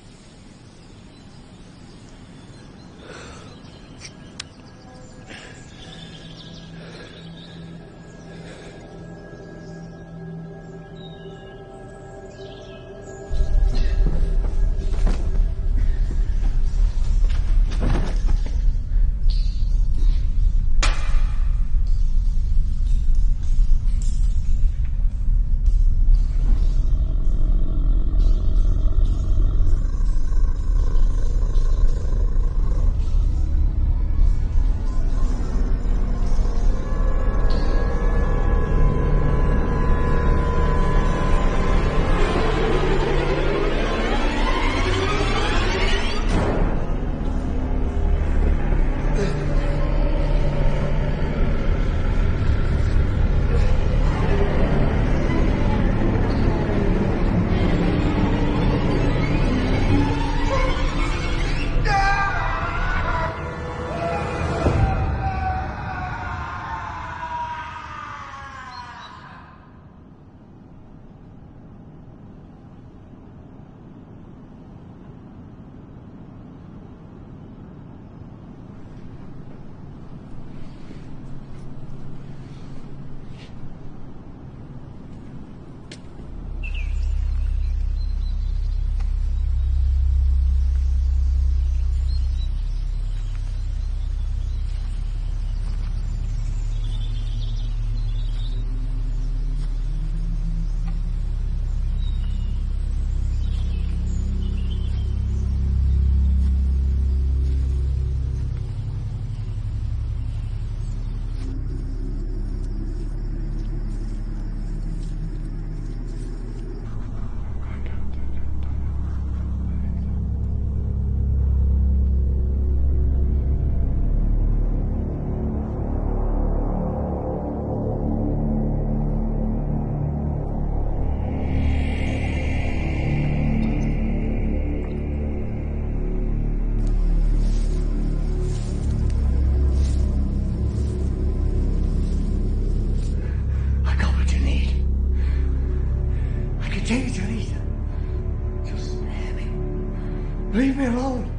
[SPEAKER 15] Leave me alone.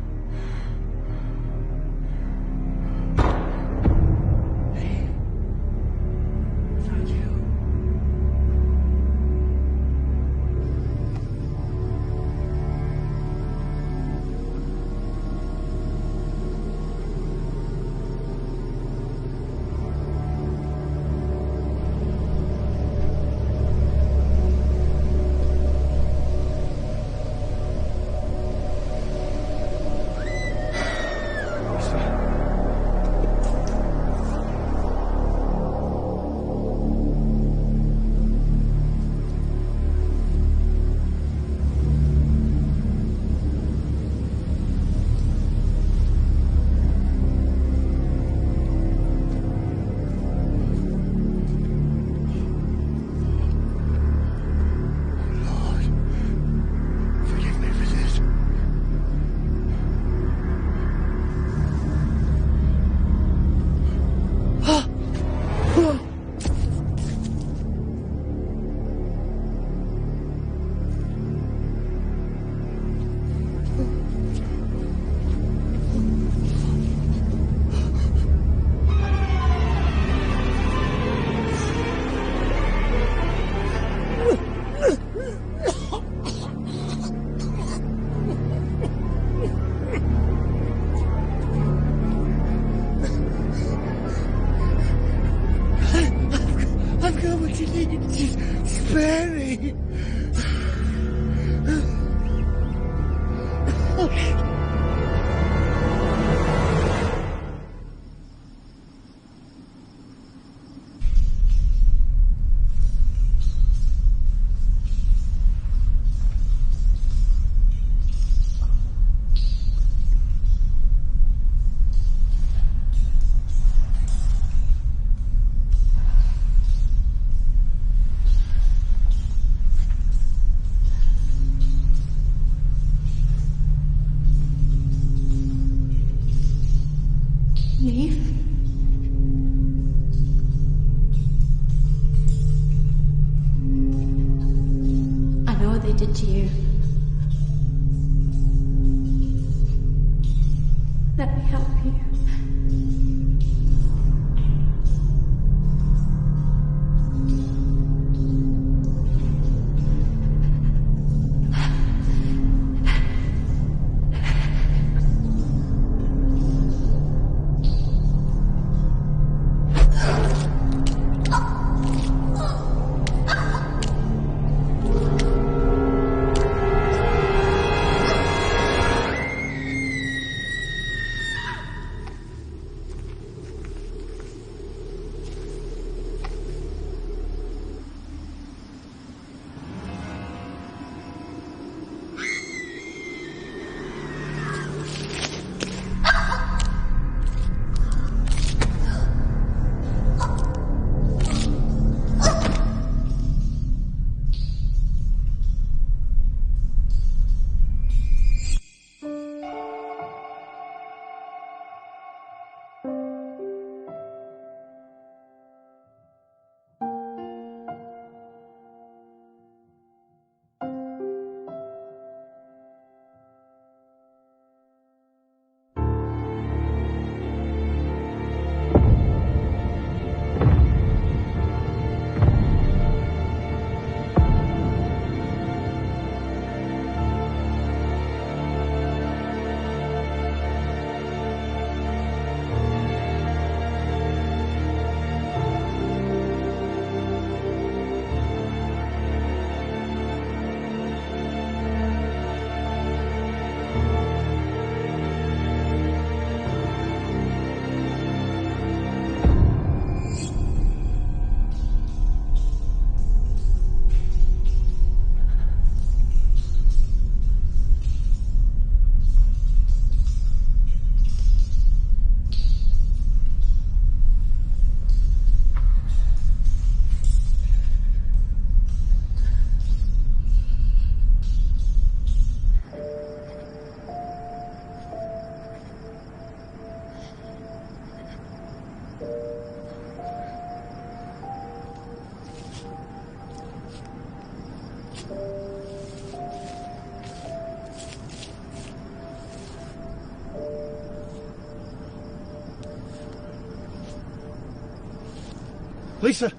[SPEAKER 18] to you. Let me help you.
[SPEAKER 3] Lisa!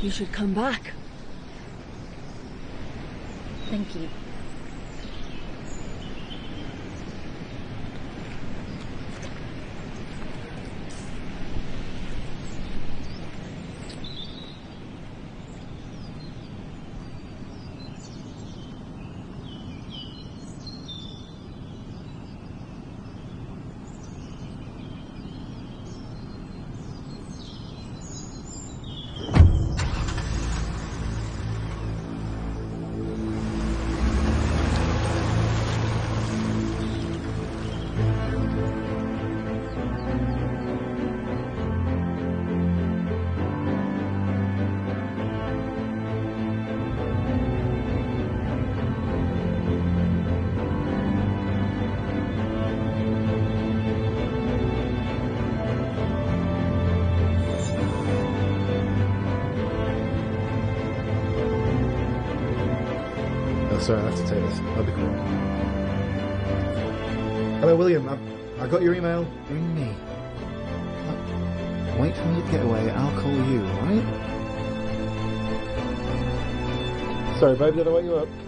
[SPEAKER 19] You should come back.
[SPEAKER 13] Thank you.
[SPEAKER 3] Sorry, I have to take this. I'll be quick. Hello, William. I got your email. Ring me. Look, wait for me to get away. I'll call you, alright? Sorry, babe. Did I wake you up?